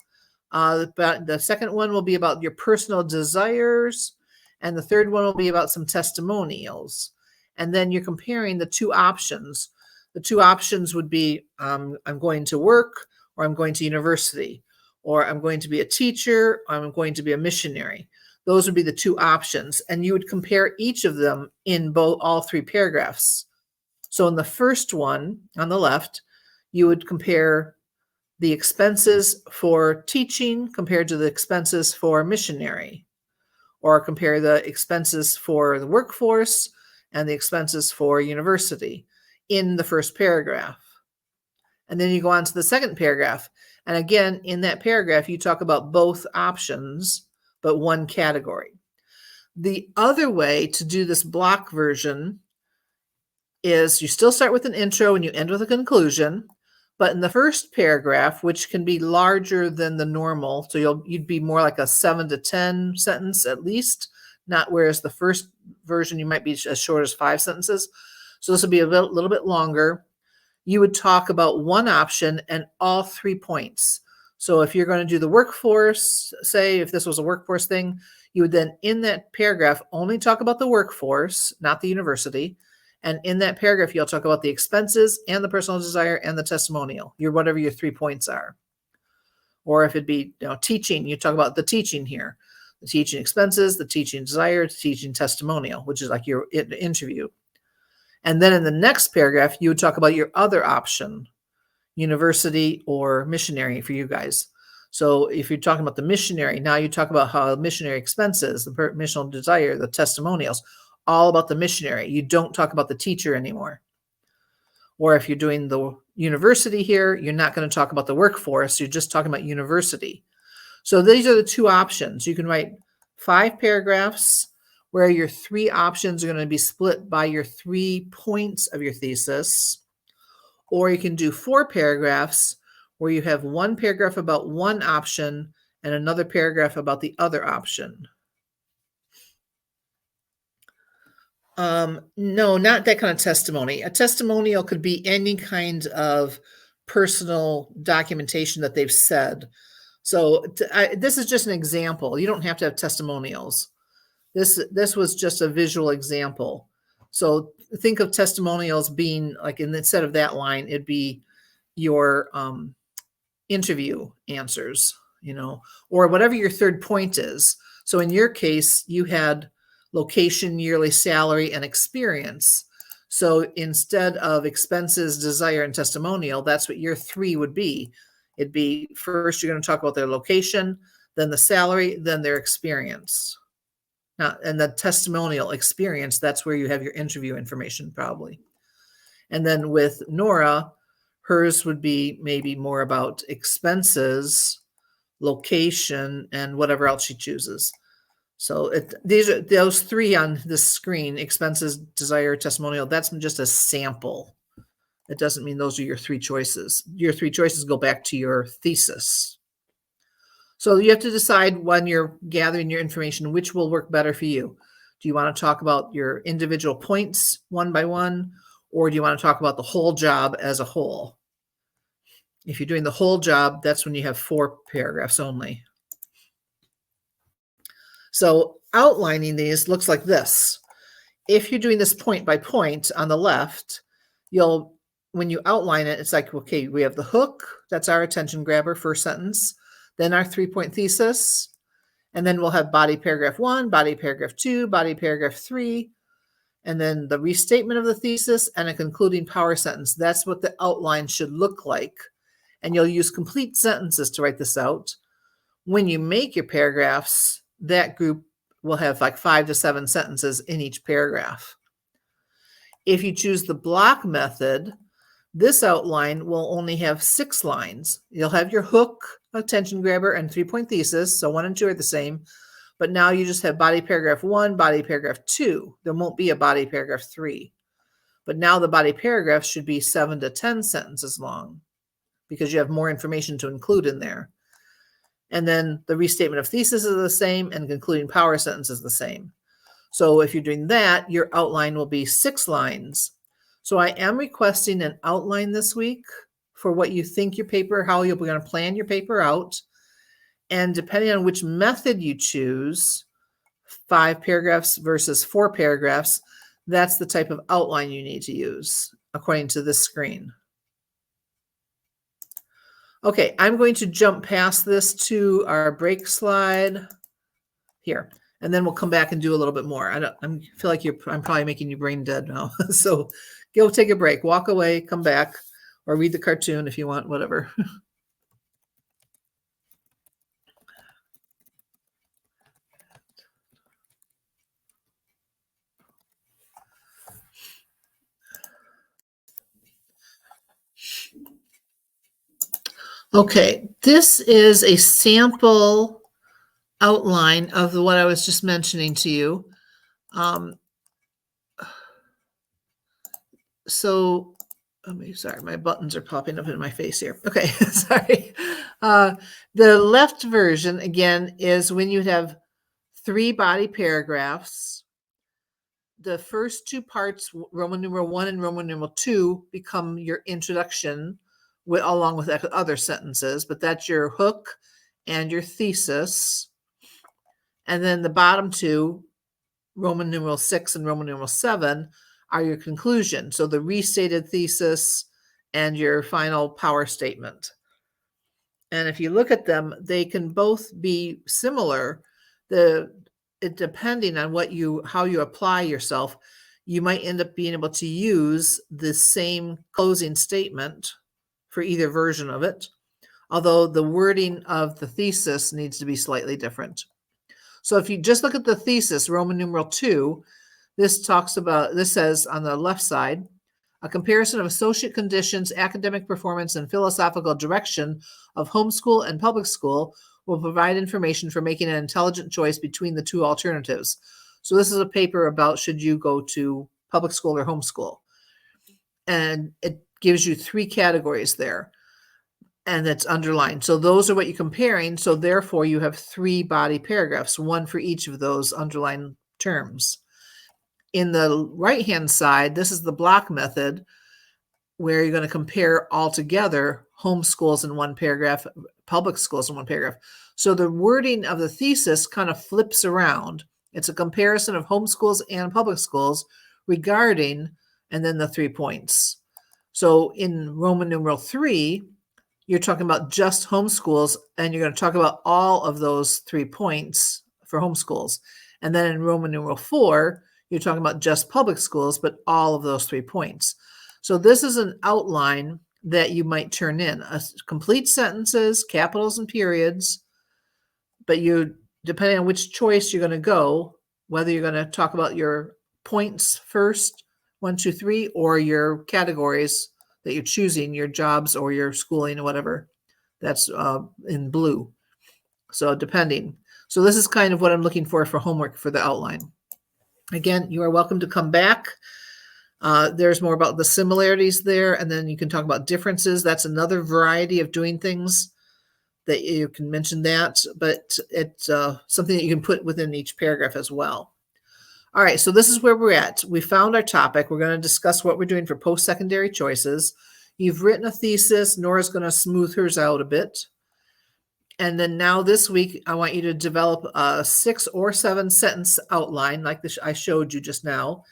The second one will be about your personal desires, and the third one will be about some testimonials. And then you're comparing the 2 options. The 2 options would be I'm going to work, or I'm going to university, or I'm going to be a teacher, or I'm going to be a missionary. Those would be the 2 options, and you would compare each of them in all 3 paragraphs. So in the first one on the left, you would compare the expenses for teaching compared to the expenses for missionary, or compare the expenses for the workforce and the expenses for university in the first paragraph. And then you go on to the second paragraph. And again, in that paragraph, you talk about both options, but one category. The other way to do this block version is you still start with an intro and you end with a conclusion, But in the first paragraph, which can be larger than the normal, so you'd be more like a 7 to 10 sentence at least, not whereas the first version you might be as short as 5 sentences. So this will be a little bit longer. You would talk about one option and all 3 points. So if you're going to do the workforce, say if this was a workforce thing, you would then in that paragraph only talk about the workforce, not the university. And in that paragraph, you'll talk about the expenses and the personal desire and the testimonial, whatever your 3 points are. Or if it'd be teaching, you talk about the teaching here, the teaching expenses, the teaching desire, the teaching testimonial, which is like your interview. And then in the next paragraph, you would talk about your other option, university or missionary for you guys. So if you're talking about the missionary, now you talk about how missionary expenses, the missional desire, the testimonials, all about the missionary. You don't talk about the teacher anymore. Or if you're doing the university here, you're not going to talk about the workforce. You're just talking about university. So these are the 2 options. You can write 5 paragraphs where your 3 options are going to be split by your 3 points of your thesis. Or you can do 4 paragraphs where you have 1 paragraph about one option and another paragraph about the other option. No, not that kind of testimony. A testimonial could be any kind of personal documentation that they've said. So this is just an example. You don't have to have testimonials. This was just a visual example. So think of testimonials being like, instead of that line, it'd be your interview answers, or whatever your 3rd point is. So in your case, you had location, yearly salary, and experience. So instead of expenses, desire, and testimonial, that's what your 3 would be. It'd be first you're going to talk about their location, then the salary, then their experience. Now, and the testimonial experience, that's where you have your interview information probably. And then with Nora, hers would be maybe more about expenses, location, and whatever else she chooses. So these are those 3 on the screen: expenses, desire, testimonial. That's just a sample. It doesn't mean those are your 3 choices. Your 3 choices go back to your thesis. So you have to decide when you're gathering your information, which will work better for you. Do you want to talk about your individual points one by one, or do you want to talk about the whole job as a whole? If you're doing the whole job, that's when you have 4 paragraphs only. So outlining these looks like this. If you're doing this point by point on the left, when you outline it, it's like, okay, we have the hook. That's our attention grabber, first sentence. Then our 3-point thesis. And then we'll have body paragraph 1, body paragraph 2, body paragraph 3, and then the restatement of the thesis and a concluding power sentence. That's what the outline should look like. And you'll use complete sentences to write this out. When you make your paragraphs, that group will have like 5 to 7 sentences in each paragraph. If you choose the block method, this outline will only have 6 lines. You'll have your hook, attention grabber, and 3-point thesis. So 1 and 2 are the same. But now you just have body paragraph 1, body paragraph 2. There won't be a body paragraph 3. But now the body paragraph should be 7 to 10 sentences long because you have more information to include in there. And then the restatement of thesis is the same and concluding power sentence is the same. So if you're doing that, your outline will be 6 lines. So I am requesting an outline this week for what you think your paper, how you're going to plan your paper out. And depending on which method you choose, 5 paragraphs versus 4 paragraphs, that's the type of outline you need to use according to this screen. Okay, I'm going to jump past this to our break slide here, and then we'll come back and do a little bit more. I feel like I'm probably making you brain dead now. So go take a break, walk away, come back, or read the cartoon if you want, whatever. Okay, this is a sample outline of what I was just mentioning to you. So Sorry, my buttons are popping up in my face here. Okay, sorry. The left version, again, is when you have 3 body paragraphs. The first 2 parts, Roman numeral 1 and Roman numeral 2, become your introduction along with other sentences, but that's your hook and your thesis. And then the bottom 2, Roman numeral 6 and Roman numeral 7, are your conclusion. So the restated thesis and your final power statement. And if you look at them, they can both be similar. Depending on how you apply yourself, you might end up being able to use the same closing statement for either version of it, although the wording of the thesis needs to be slightly different. So if you just look at the thesis, Roman numeral 2, this says on the left side, a comparison of associate conditions, academic performance, and philosophical direction of homeschool and public school will provide information for making an intelligent choice between the 2 alternatives. So this is a paper about should you go to public school or homeschool. And it gives you 3 categories there. And that's underlined. So those are what you're comparing. So therefore, you have 3 body paragraphs, 1 for each of those underlined terms. In the right-hand side, this is the block method, where you're going to compare all together homeschools in 1 paragraph, public schools in 1 paragraph. So the wording of the thesis kind of flips around. It's a comparison of homeschools and public schools regarding, and then the 3 points. So in Roman numeral 3, you're talking about just homeschools, and you're going to talk about all of those 3 points for homeschools. And then in Roman numeral 4, you're talking about just public schools, but all of those 3 points. So this is an outline that you might turn in. Complete sentences, capitals and periods, but depending on which choice you're going to go, whether you're going to talk about your points first, 1, 2, 3, or your categories that you're choosing, your jobs or your schooling or whatever, that's in blue. So depending. So this is kind of what I'm looking for homework for the outline. Again, you are welcome to come back. There's more about the similarities there, and then you can talk about differences. That's another variety of doing things that you can mention that, but it's something that you can put within each paragraph as well. All right, so this is where we're at. We found our topic. We're going to discuss what we're doing for post-secondary choices. You've written a thesis. Nora's going to smooth hers out a bit. And then now this week, I want you to develop a 6 or 7 sentence outline like I showed you just now.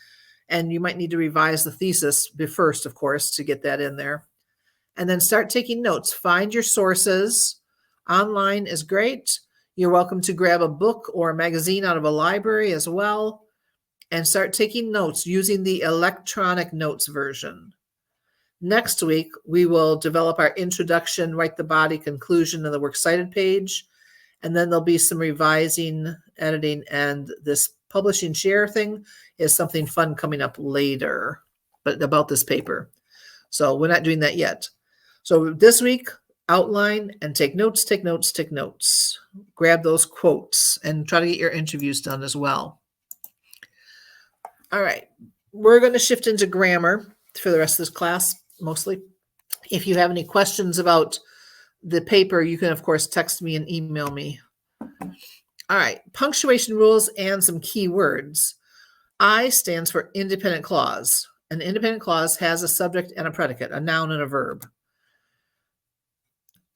And you might need to revise the thesis first, of course, to get that in there. And then start taking notes. Find your sources. Online is great. You're welcome to grab a book or a magazine out of a library as well. And start taking notes using the electronic notes version. Next week, we will develop our introduction, write the body, conclusion, and the works cited page. And then there'll be some revising, editing, and this publishing share thing is something fun coming up later, but about this paper. So we're not doing that yet. So this week, outline and take notes, take notes, take notes. Grab those quotes and try to get your interviews done as well. All right, we're going to shift into grammar for the rest of this class, mostly. If you have any questions about the paper, you can, of course, text me and email me. All right, punctuation rules and some key words. I stands for independent clause. An independent clause has a subject and a predicate, a noun and a verb.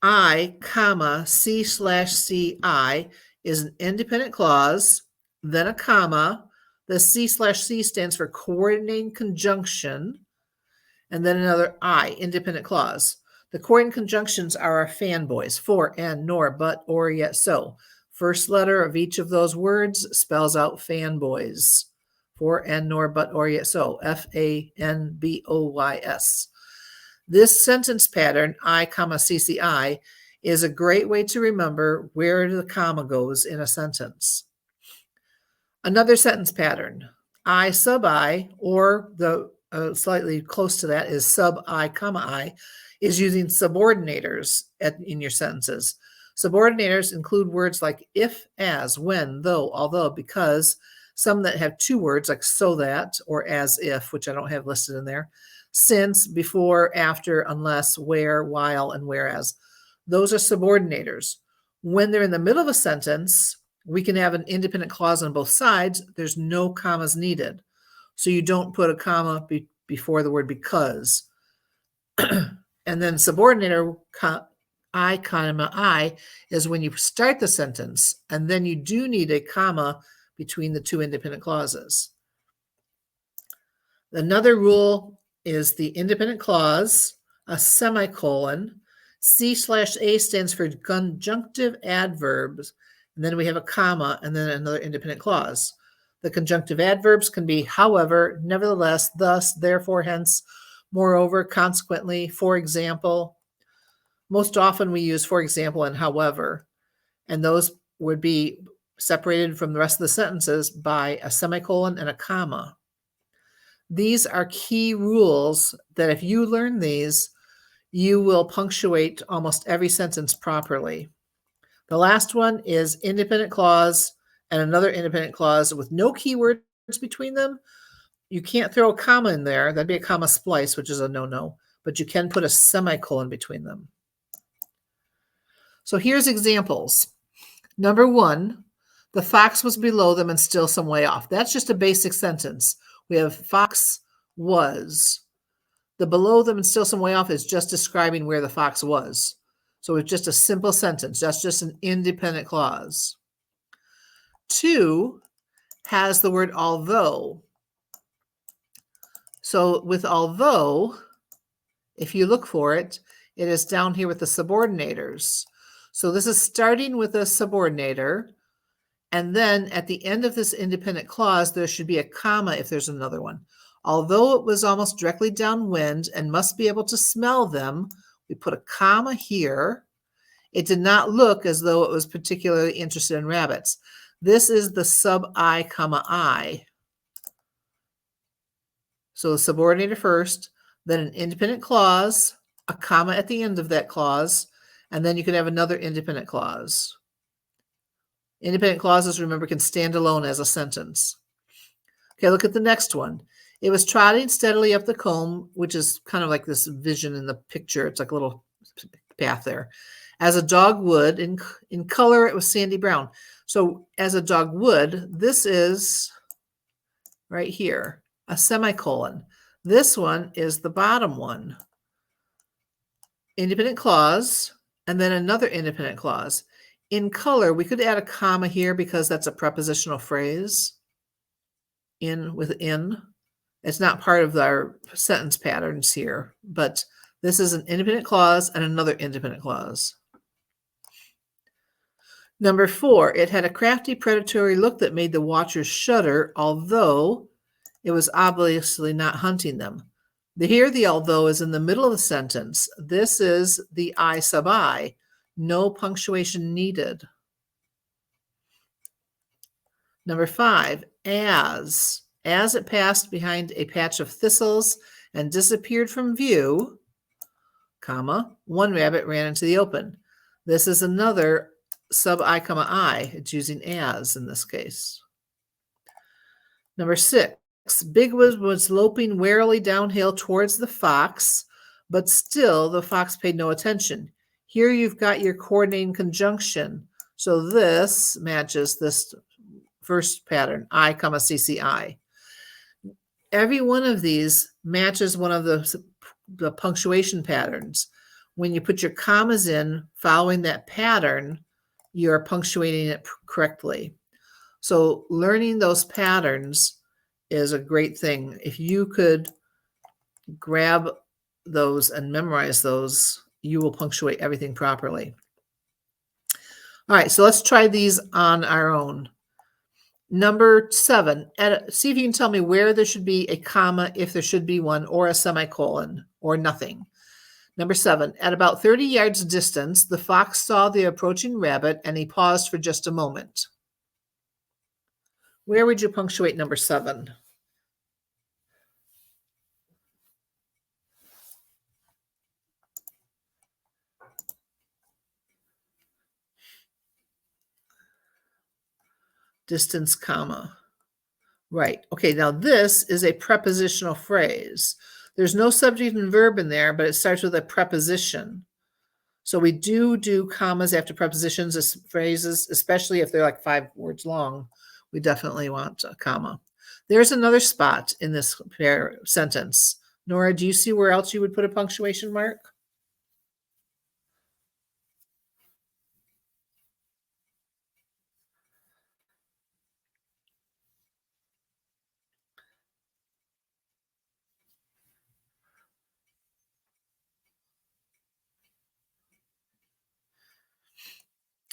I, comma, C/CI is an independent clause, then a comma. The C/C stands for coordinating conjunction, and then another I, independent clause. The coordinating conjunctions are our fanboys, for, and, nor, but, or, yet, so. First letter of each of those words spells out fanboys. For, and, nor, but, or, yet, so. FANBOYS. This sentence pattern, I, comma, CCI, is a great way to remember where the comma goes in a sentence. Another sentence pattern, I sub I, or the slightly close to that is sub I, comma I, is using subordinators in your sentences. Subordinators include words like if, as, when, though, although, because, some that have 2 words like so that or as if, which I don't have listed in there. since, before, after, unless, where, while, and whereas. Those are subordinators. When they're in the middle of a sentence, we can have an independent clause on both sides. There's no commas needed. So you don't put a comma before the word because. And then subordinator I, comma, I is when you start the sentence, and then you do need a comma between the two independent clauses. Another rule is the independent clause, a semicolon. C/A stands for conjunctive adverbs, and then we have a comma, and then another independent clause. The conjunctive adverbs can be however, nevertheless, thus, therefore, hence, moreover, consequently, for example. Most often we use for example and however, and those would be separated from the rest of the sentences by a semicolon and a comma. These are key rules that if you learn these, you will punctuate almost every sentence properly. The last one is independent clause and another independent clause with no keywords between them. You can't throw a comma in there. That'd be a comma splice, which is a no-no, but you can put a semicolon between them. So here's examples. Number 1, the fox was below them and still some way off. That's just a basic sentence. We have fox was. The below them and still some way off is just describing where the fox was. So it's just a simple sentence. That's just an independent clause. 2 has the word although. So with although, if you look for it, it is down here with the subordinators. So this is starting with a subordinator, and then at the end of this independent clause, there should be a comma if there's another one. Although it was almost directly downwind and must be able to smell them, we put a comma here. It did not look as though it was particularly interested in rabbits. This is the sub-I, comma, I. So the subordinator first, then an independent clause, a comma at the end of that clause, and then you can have another independent clause. Independent clauses, remember, can stand alone as a sentence. Okay, look at the next one. It was trotting steadily up the combe, which is kind of like this vision in the picture. It's like a little path there. As a dog would. In color, it was sandy brown. So as a dog would, this is right here, a semicolon. This one is the bottom one. Independent clause, and then another independent clause. In color, we could add a comma here because that's a prepositional phrase. In with in. It's not part of our sentence patterns here, but this is an independent clause and another independent clause. Number 4, it had a crafty predatory look that made the watchers shudder, although it was obviously not hunting them. Here the although is in the middle of the sentence. This is the I sub I. No punctuation needed. Number 5, as it passed behind a patch of thistles and disappeared from view, comma, one rabbit ran into the open. This is another sub I, comma, I. It's using as in this case. Number 6, Big was loping warily downhill towards the fox, but still the fox paid no attention. Here you've got your coordinating conjunction. So this matches this first pattern, I, comma, CCI. Every one of these matches one of the punctuation patterns. When you put your commas in following that pattern, you're punctuating it correctly. So learning those patterns is a great thing. If you could grab those and memorize those, you will punctuate everything properly. All right, so let's try these on our own. Number 7, see if you can tell me where there should be a comma, if there should be one, or a semicolon, or nothing. Number 7, at about 30 yards distance, the fox saw the approaching rabbit and he paused for just a moment. Where would you punctuate number 7? Distance, comma. Right. Okay, now this is a prepositional phrase. There's no subject and verb in there, but it starts with a preposition. So we do commas after prepositions as phrases, especially if they're like 5 words long. We definitely want a comma. There's another spot in this sentence. Nora, do you see where else you would put a punctuation mark?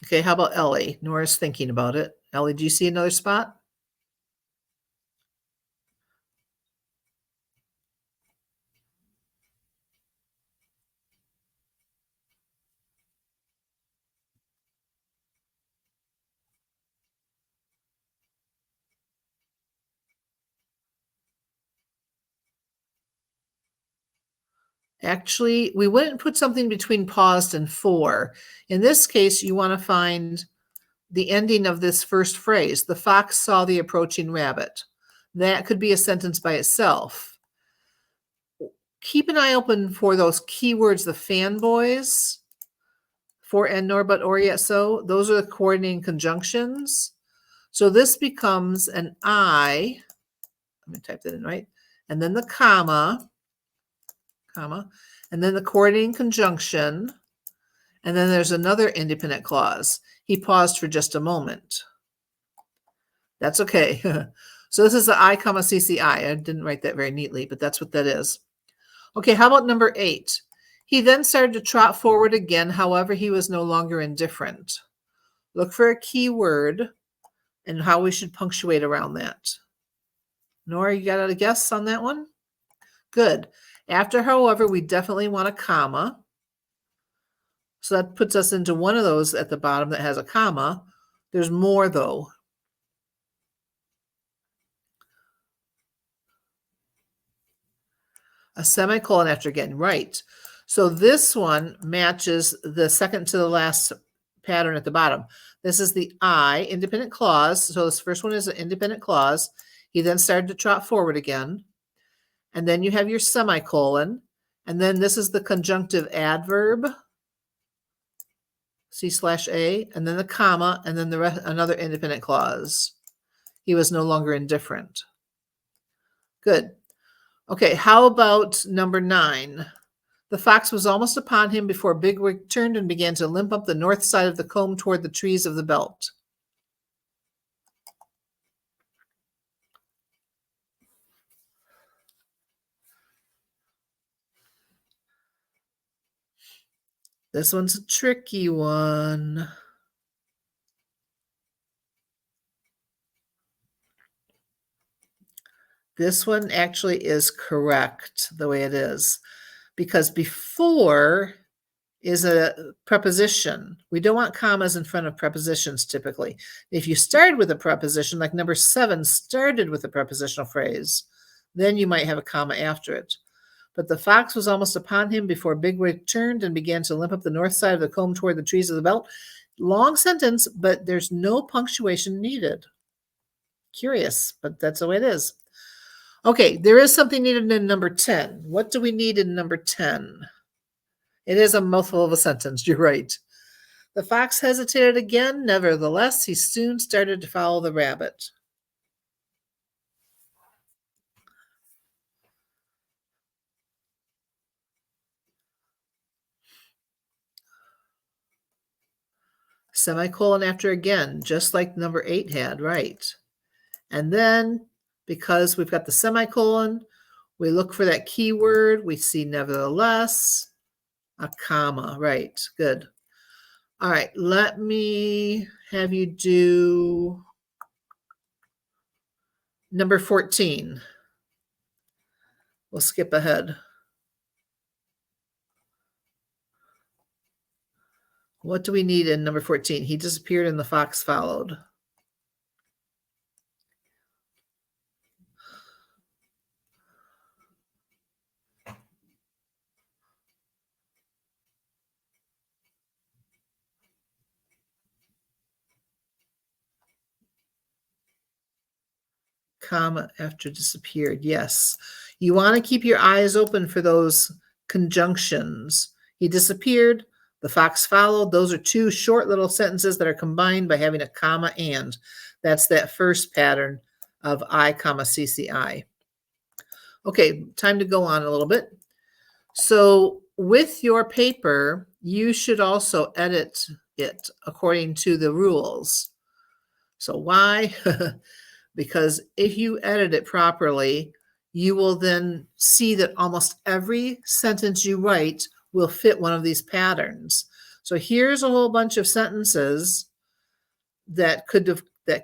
Okay, how about Ellie? Nora's thinking about it. Ellie, do you see another spot? Actually, we wouldn't put something between paused and for. In this case, you want to find the ending of this first phrase. The fox saw the approaching rabbit. That could be a sentence by itself. Keep an eye open for those keywords, the fanboys, for and nor, but, or, yet, so. Those are the coordinating conjunctions. So this becomes an I. Let me type that in right. And then the comma, and then the coordinating conjunction. And then there's another independent clause. He paused for just a moment. That's okay. So this is the I, comma, CCI. I didn't write that very neatly, but that's what that is. Okay, how about number 8? He then started to trot forward again. However, he was no longer indifferent. Look for a key word and how we should punctuate around that. Nora, you got a guess on that one? Good. After, however, we definitely want a comma. So that puts us into one of those at the bottom that has a comma. There's more, though. A semicolon after again, right. So this one matches the second to the last pattern at the bottom. This is the I, independent clause. So this first one is an independent clause. He then started to trot forward again. And then you have your semicolon. And then this is the conjunctive adverb, C/A, and then the comma, and then the rest, another independent clause. He was no longer indifferent. Good. Okay, how about number 9? The fox was almost upon him before Bigwig turned and began to limp up the north side of the combe toward the trees of the belt. This one's a tricky one. This one actually is correct the way it is, because before is a preposition. We don't want commas in front of prepositions typically. If you started with a preposition, like number 7 started with a prepositional phrase, then you might have a comma after it. But the fox was almost upon him before Bigwig turned and began to limp up the north side of the combe toward the trees of the belt. Long sentence, but there's no punctuation needed. Curious, but that's the way it is. Okay, there is something needed in number 10. What do we need in number 10? It is a mouthful of a sentence, you're right. The fox hesitated again. Nevertheless, he soon started to follow the rabbit. Semicolon after again, just like number 8 had, right? And then, because we've got the semicolon, we look for that keyword. We see nevertheless, a comma, right? Good. All right, let me have you do number 14. We'll skip ahead. What do we need in number 14? He disappeared and the fox followed. comma after disappeared. Yes. You want to keep your eyes open for those conjunctions. He disappeared. The fox followed. Those are two short little sentences that are combined by having a comma and. That's that first pattern of I, comma, CCI. Okay, time to go on a little bit. So with your paper, you should also edit it according to the rules. So why? Because if you edit it properly, you will then see that almost every sentence you write will fit one of these patterns. So here's a whole bunch of sentences that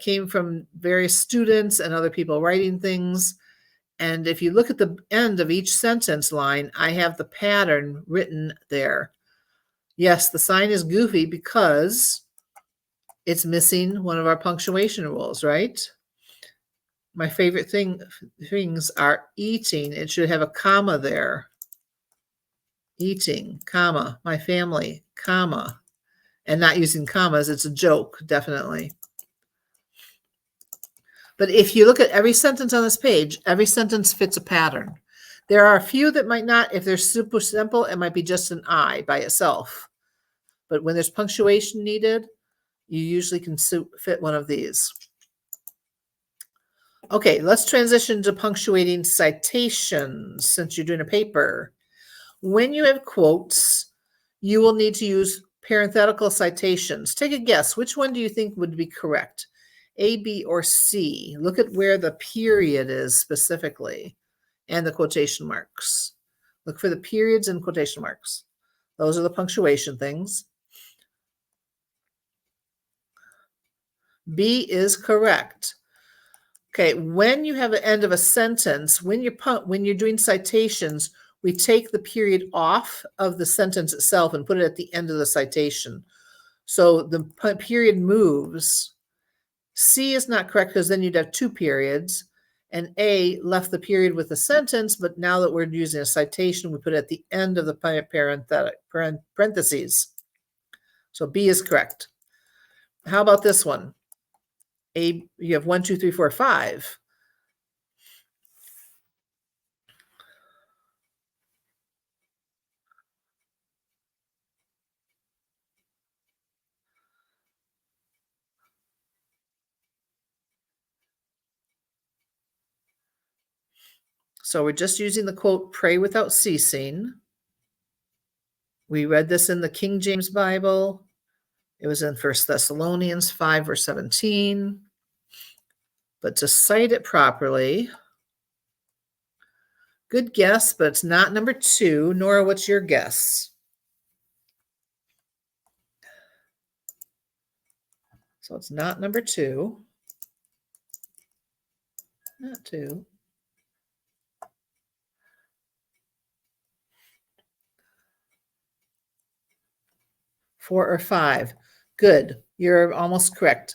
came from various students and other people writing things. And if you look at the end of each sentence line, I have the pattern written there. Yes, the sign is goofy because it's missing one of our punctuation rules, right? My favorite things are eating. It should have a comma there. Eating, comma, my family, comma. And not using commas, it's a joke, definitely. But if you look at every sentence on this page, every sentence fits a pattern. There are a few that might not. If they're super simple, it might be just an I by itself. But when there's punctuation needed, you usually can fit one of these. Okay, let's transition to punctuating citations since you're doing a paper. When you have quotes, you will need to use parenthetical citations. Take a guess. Which one do you think would be correct? A, B, or C? Look at where the period is specifically and the quotation marks. Look for the periods and quotation marks. Those are the punctuation things. B is correct. Okay, when you have an end of a sentence, when you're doing citations, we take the period off of the sentence itself and put it at the end of the citation. So the period moves. C is not correct because then you'd have two periods. And A left the period with the sentence, but now that we're using a citation, we put it at the end of the parentheses. So B is correct. How about this one? A, you have 1, 2, 3, 4, 5. So we're just using the quote, pray without ceasing. We read this in the King James Bible. It was in 1 Thessalonians 5, verse 17. But to cite it properly, good guess, but it's not number 2. Nora, what's your guess? So it's not number 2. Not 2. 4 or 5. Good. You're almost correct.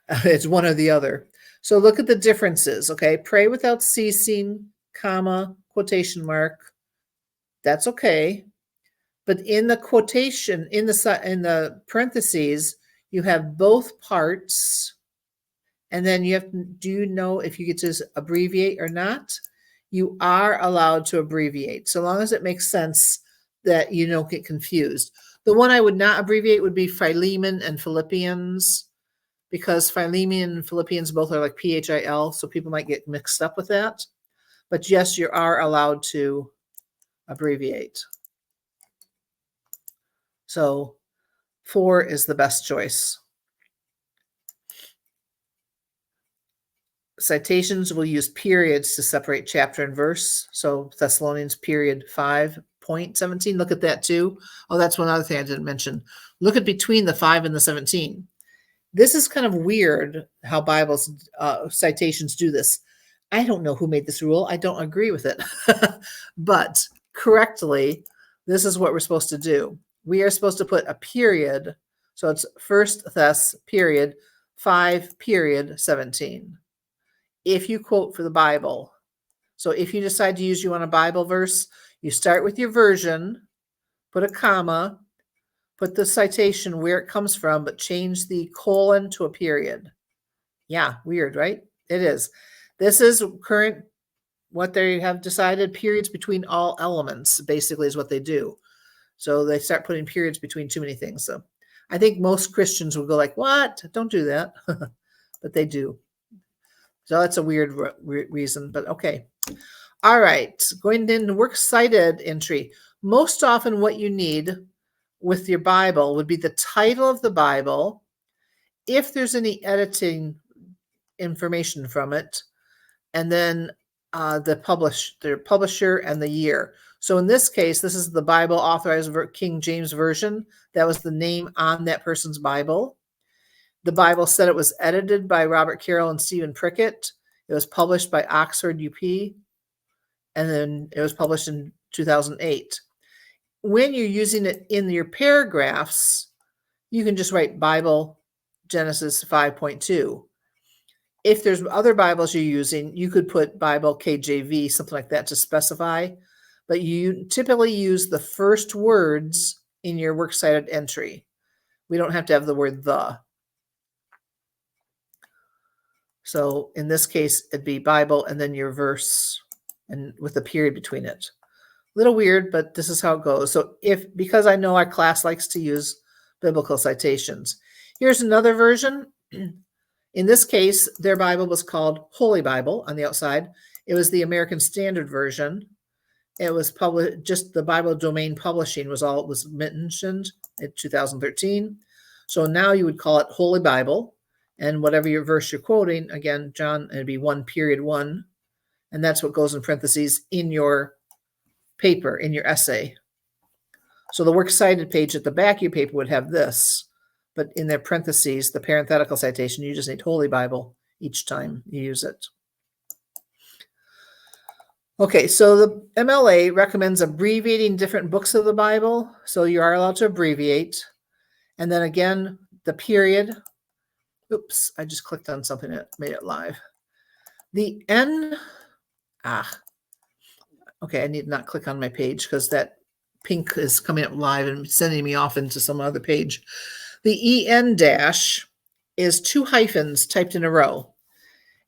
It's one or the other. So look at the differences, okay? Pray without ceasing, comma, quotation mark. That's okay. But in the quotation, in the parentheses, you have both parts. And then you have to, do you know if you get to abbreviate or not? You are allowed to abbreviate, so long as it makes sense that you don't get confused. The one I would not abbreviate would be Philemon and Philippians, because Philemon and Philippians both are like PHIL, so people might get mixed up with that. But yes, you are allowed to abbreviate. So 4 is the best choice. Citations will use periods to separate chapter and verse. So Thessalonians period 5.17. Look at that too. Oh, that's one other thing I didn't mention. Look at between the 5 and the 17. This is kind of weird how Bible's citations do this. I don't know who made this rule. I don't agree with it. But correctly, this is what we're supposed to do. We are supposed to put a period. So it's 1 Thess period 5 period 17. If you quote for the Bible. So if you decide to use you on a Bible verse, you start with your version, put a comma, put the citation where it comes from, but change the colon to a period. Yeah, weird, right? It is. This is current, what they have decided, periods between all elements, basically, is what they do. So they start putting periods between too many things. So I think most Christians would go like, what? Don't do that. But they do. So that's a weird reason, but okay. All right, going into works cited entry. Most often what you need with your Bible would be the title of the Bible, if there's any editing information from it, and then the publisher and the year. So in this case, this is the Bible Authorized King James Version. That was the name on that person's Bible. The Bible said it was edited by Robert Carroll and Stephen Prickett. It was published by Oxford UP, and then it was published in 2008. When you're using it in your paragraphs, you can just write Bible Genesis 5.2. If there's other Bibles you're using, you could put Bible KJV, something like that, to specify. But you typically use the first words in your works cited entry. We don't have to have the word the. So in this case, it'd be Bible and then your verse, and with a period between it. A little weird, but this is how it goes. So because I know our class likes to use biblical citations. Here's another version. In this case, their Bible was called Holy Bible on the outside. It was the American Standard Version. It was published, just the Bible Domain Publishing was all it was mentioned in 2013. So now you would call it Holy Bible. And whatever your verse you're quoting, again, John, it'd be 1:1. And that's what goes in parentheses in your paper, in your essay. So the works cited page at the back of your paper would have this. But in their parentheses, the parenthetical citation, you just need Holy Bible each time you use it. Okay, so the MLA recommends abbreviating different books of the Bible. So you are allowed to abbreviate. And then again, the period. Oops, I just clicked on something that made it live. The N, okay, I need not click on my page because that pink is coming up live and sending me off into some other page. The EN dash is 2 hyphens typed in a row,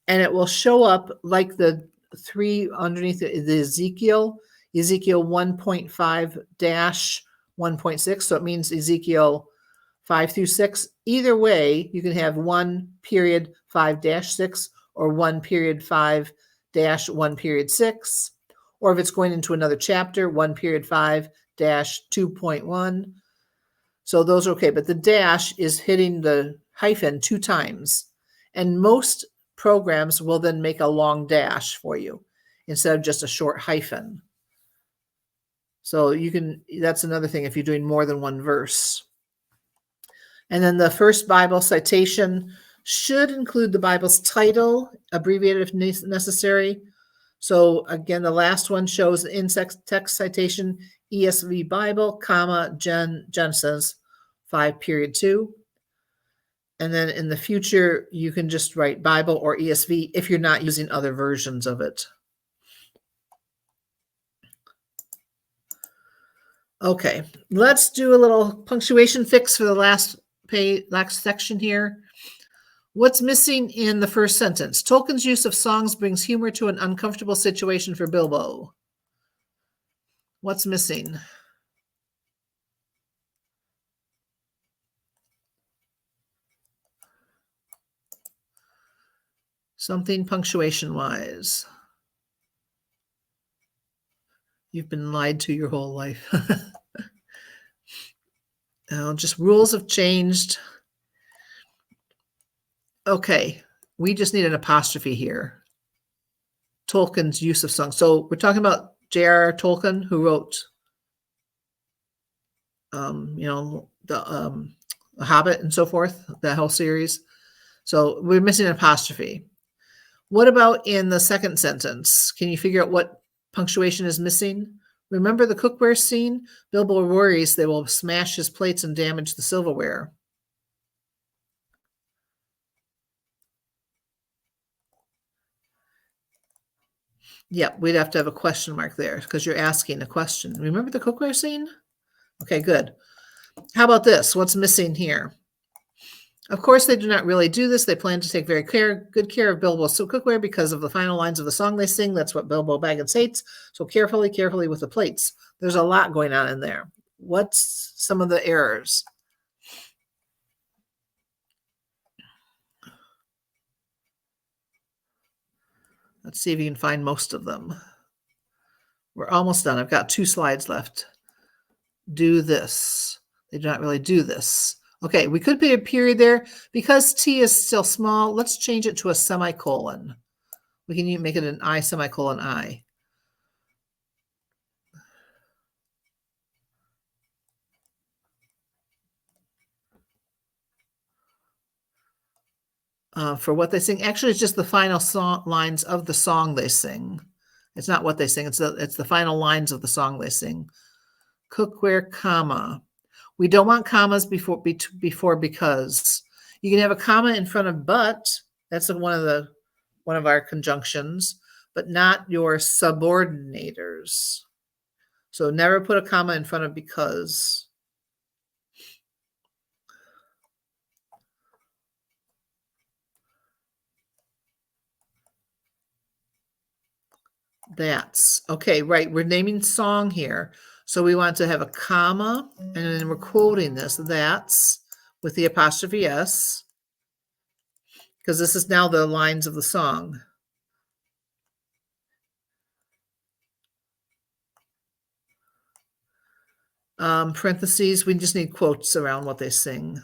and it will show up like the 3 underneath the Ezekiel 1.5 dash 1.6. So it means Ezekiel 5 through 6. Either way, you can have 1:5-6 or 1:5-1:6. Or if it's going into another chapter, 1:5-2.1. So those are okay. But the dash is hitting the hyphen 2 times. And most programs will then make a long dash for you instead of just a short hyphen. So that's another thing if you're doing more than one verse. And then the first Bible citation should include the Bible's title, abbreviated if necessary. So again, the last one shows the in-text citation, ESV Bible, comma, Genesis 5:2. And then in the future, you can just write Bible or ESV if you're not using other versions of it. Okay, let's do a little punctuation fix for the last section here. What's missing in the first sentence? Tolkien's use of songs brings humor to an uncomfortable situation for Bilbo. What's missing? Something punctuation-wise. You've been lied to your whole life. Just rules have changed. Okay, we just need an apostrophe here. Tolkien's use of songs. So we're talking about J.R.R. Tolkien, who wrote, The Hobbit and so forth, that whole series. So we're missing an apostrophe. What about in the second sentence? Can you figure out what punctuation is missing? Remember the cookware scene? Bilbo worries they will smash his plates and damage the silverware. Yep, we'd have to have a question mark there because you're asking a question. Remember the cookware scene? Okay, good. How about this? What's missing here? Of course, they do not really do this. They plan to take very good care of Bilbo's cookware because of the final lines of the song they sing. That's what Bilbo Baggins hates. So carefully, carefully with the plates. There's a lot going on in there. What's some of the errors? Let's see if you can find most of them. We're almost done. I've got 2 slides left. Do this. They do not really do this. Okay, we could put a period there. Because T is still small, let's change it to a semicolon. We can make it an I semicolon I. For what they sing. Actually, it's just the final lines of the song they sing. It's not what they sing. It's the final lines of the song they sing. Cookware, comma. We don't want commas before because. You can have a comma in front of but. That's one of our conjunctions, but not your subordinators. So never put a comma in front of because. That's okay, right? We're naming song here. So we want to have a comma, and then we're quoting this. That's with the apostrophe S, because this is now the lines of the song. Parentheses, we just need quotes around what they sing.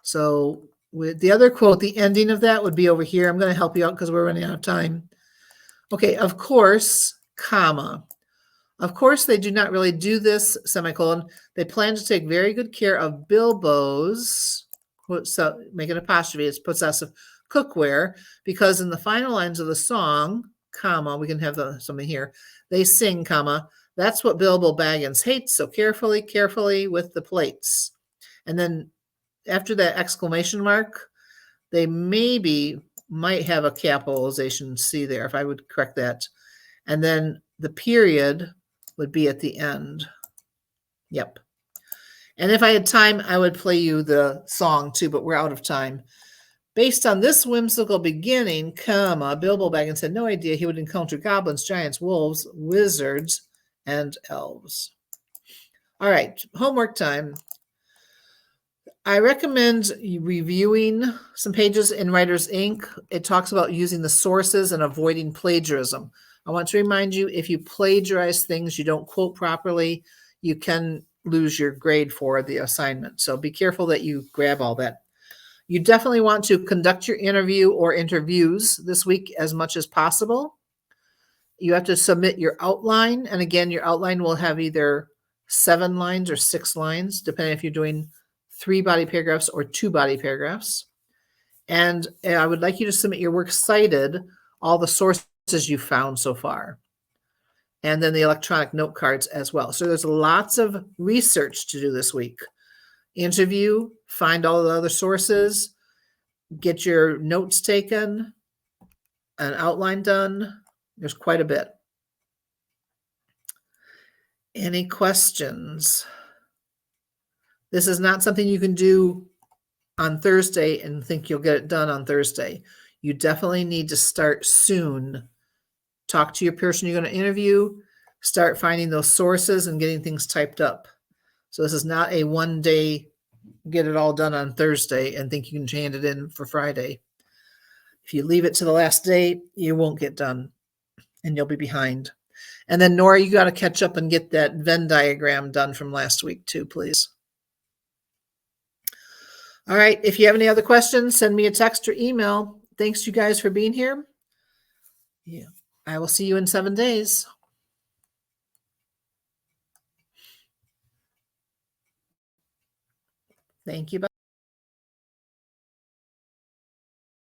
So with the other quote, the ending of that would be over here. I'm going to help you out because we're running out of time. Okay, of course, comma. Of course, they do not really do this, semicolon. They plan to take very good care of Bilbo's, so make an apostrophe, it's possessive cookware, because in the final lines of the song, comma, we can have something here, they sing, comma, that's what Bilbo Baggins hates, so carefully, carefully with the plates. And then after that exclamation mark, they might have a capitalization C there, if I would correct that. And then the period would be at the end. Yep. And if I had time, I would play you the song too, but we're out of time. Based on this whimsical beginning, comma, Bilbo Baggins had no idea he would encounter goblins, giants, wolves, wizards, and elves. All right, homework time. I recommend reviewing some pages in Writer's Ink. It talks about using the sources and avoiding plagiarism. I want to remind you, if you plagiarize things, you don't quote properly, you can lose your grade for the assignment. So be careful that you grab all that. You definitely want to conduct your interview or interviews this week as much as possible. You have to submit your outline. And again, your outline will have either 7 lines or 6 lines, depending if you're doing 3 body paragraphs or 2 body paragraphs. And I would like you to submit your works cited, all the sources you found so far, and then the electronic note cards as well. So there's lots of research to do this week. Interview, find all the other sources, get your notes taken, an outline done. There's quite a bit. Any questions? This is not something you can do on Thursday and think you'll get it done on Thursday. You definitely need to start soon. Talk to your person you're going to interview. Start finding those sources and getting things typed up. So this is not a one-day get it all done on Thursday and think you can hand it in for Friday. If you leave it to the last day, you won't get done and you'll be behind. And then Nora, you got to catch up and get that Venn diagram done from last week too, please. All right. If you have any other questions, send me a text or email. Thanks you guys for being here. Yeah. I will see you in 7 days. Thank you. Bye.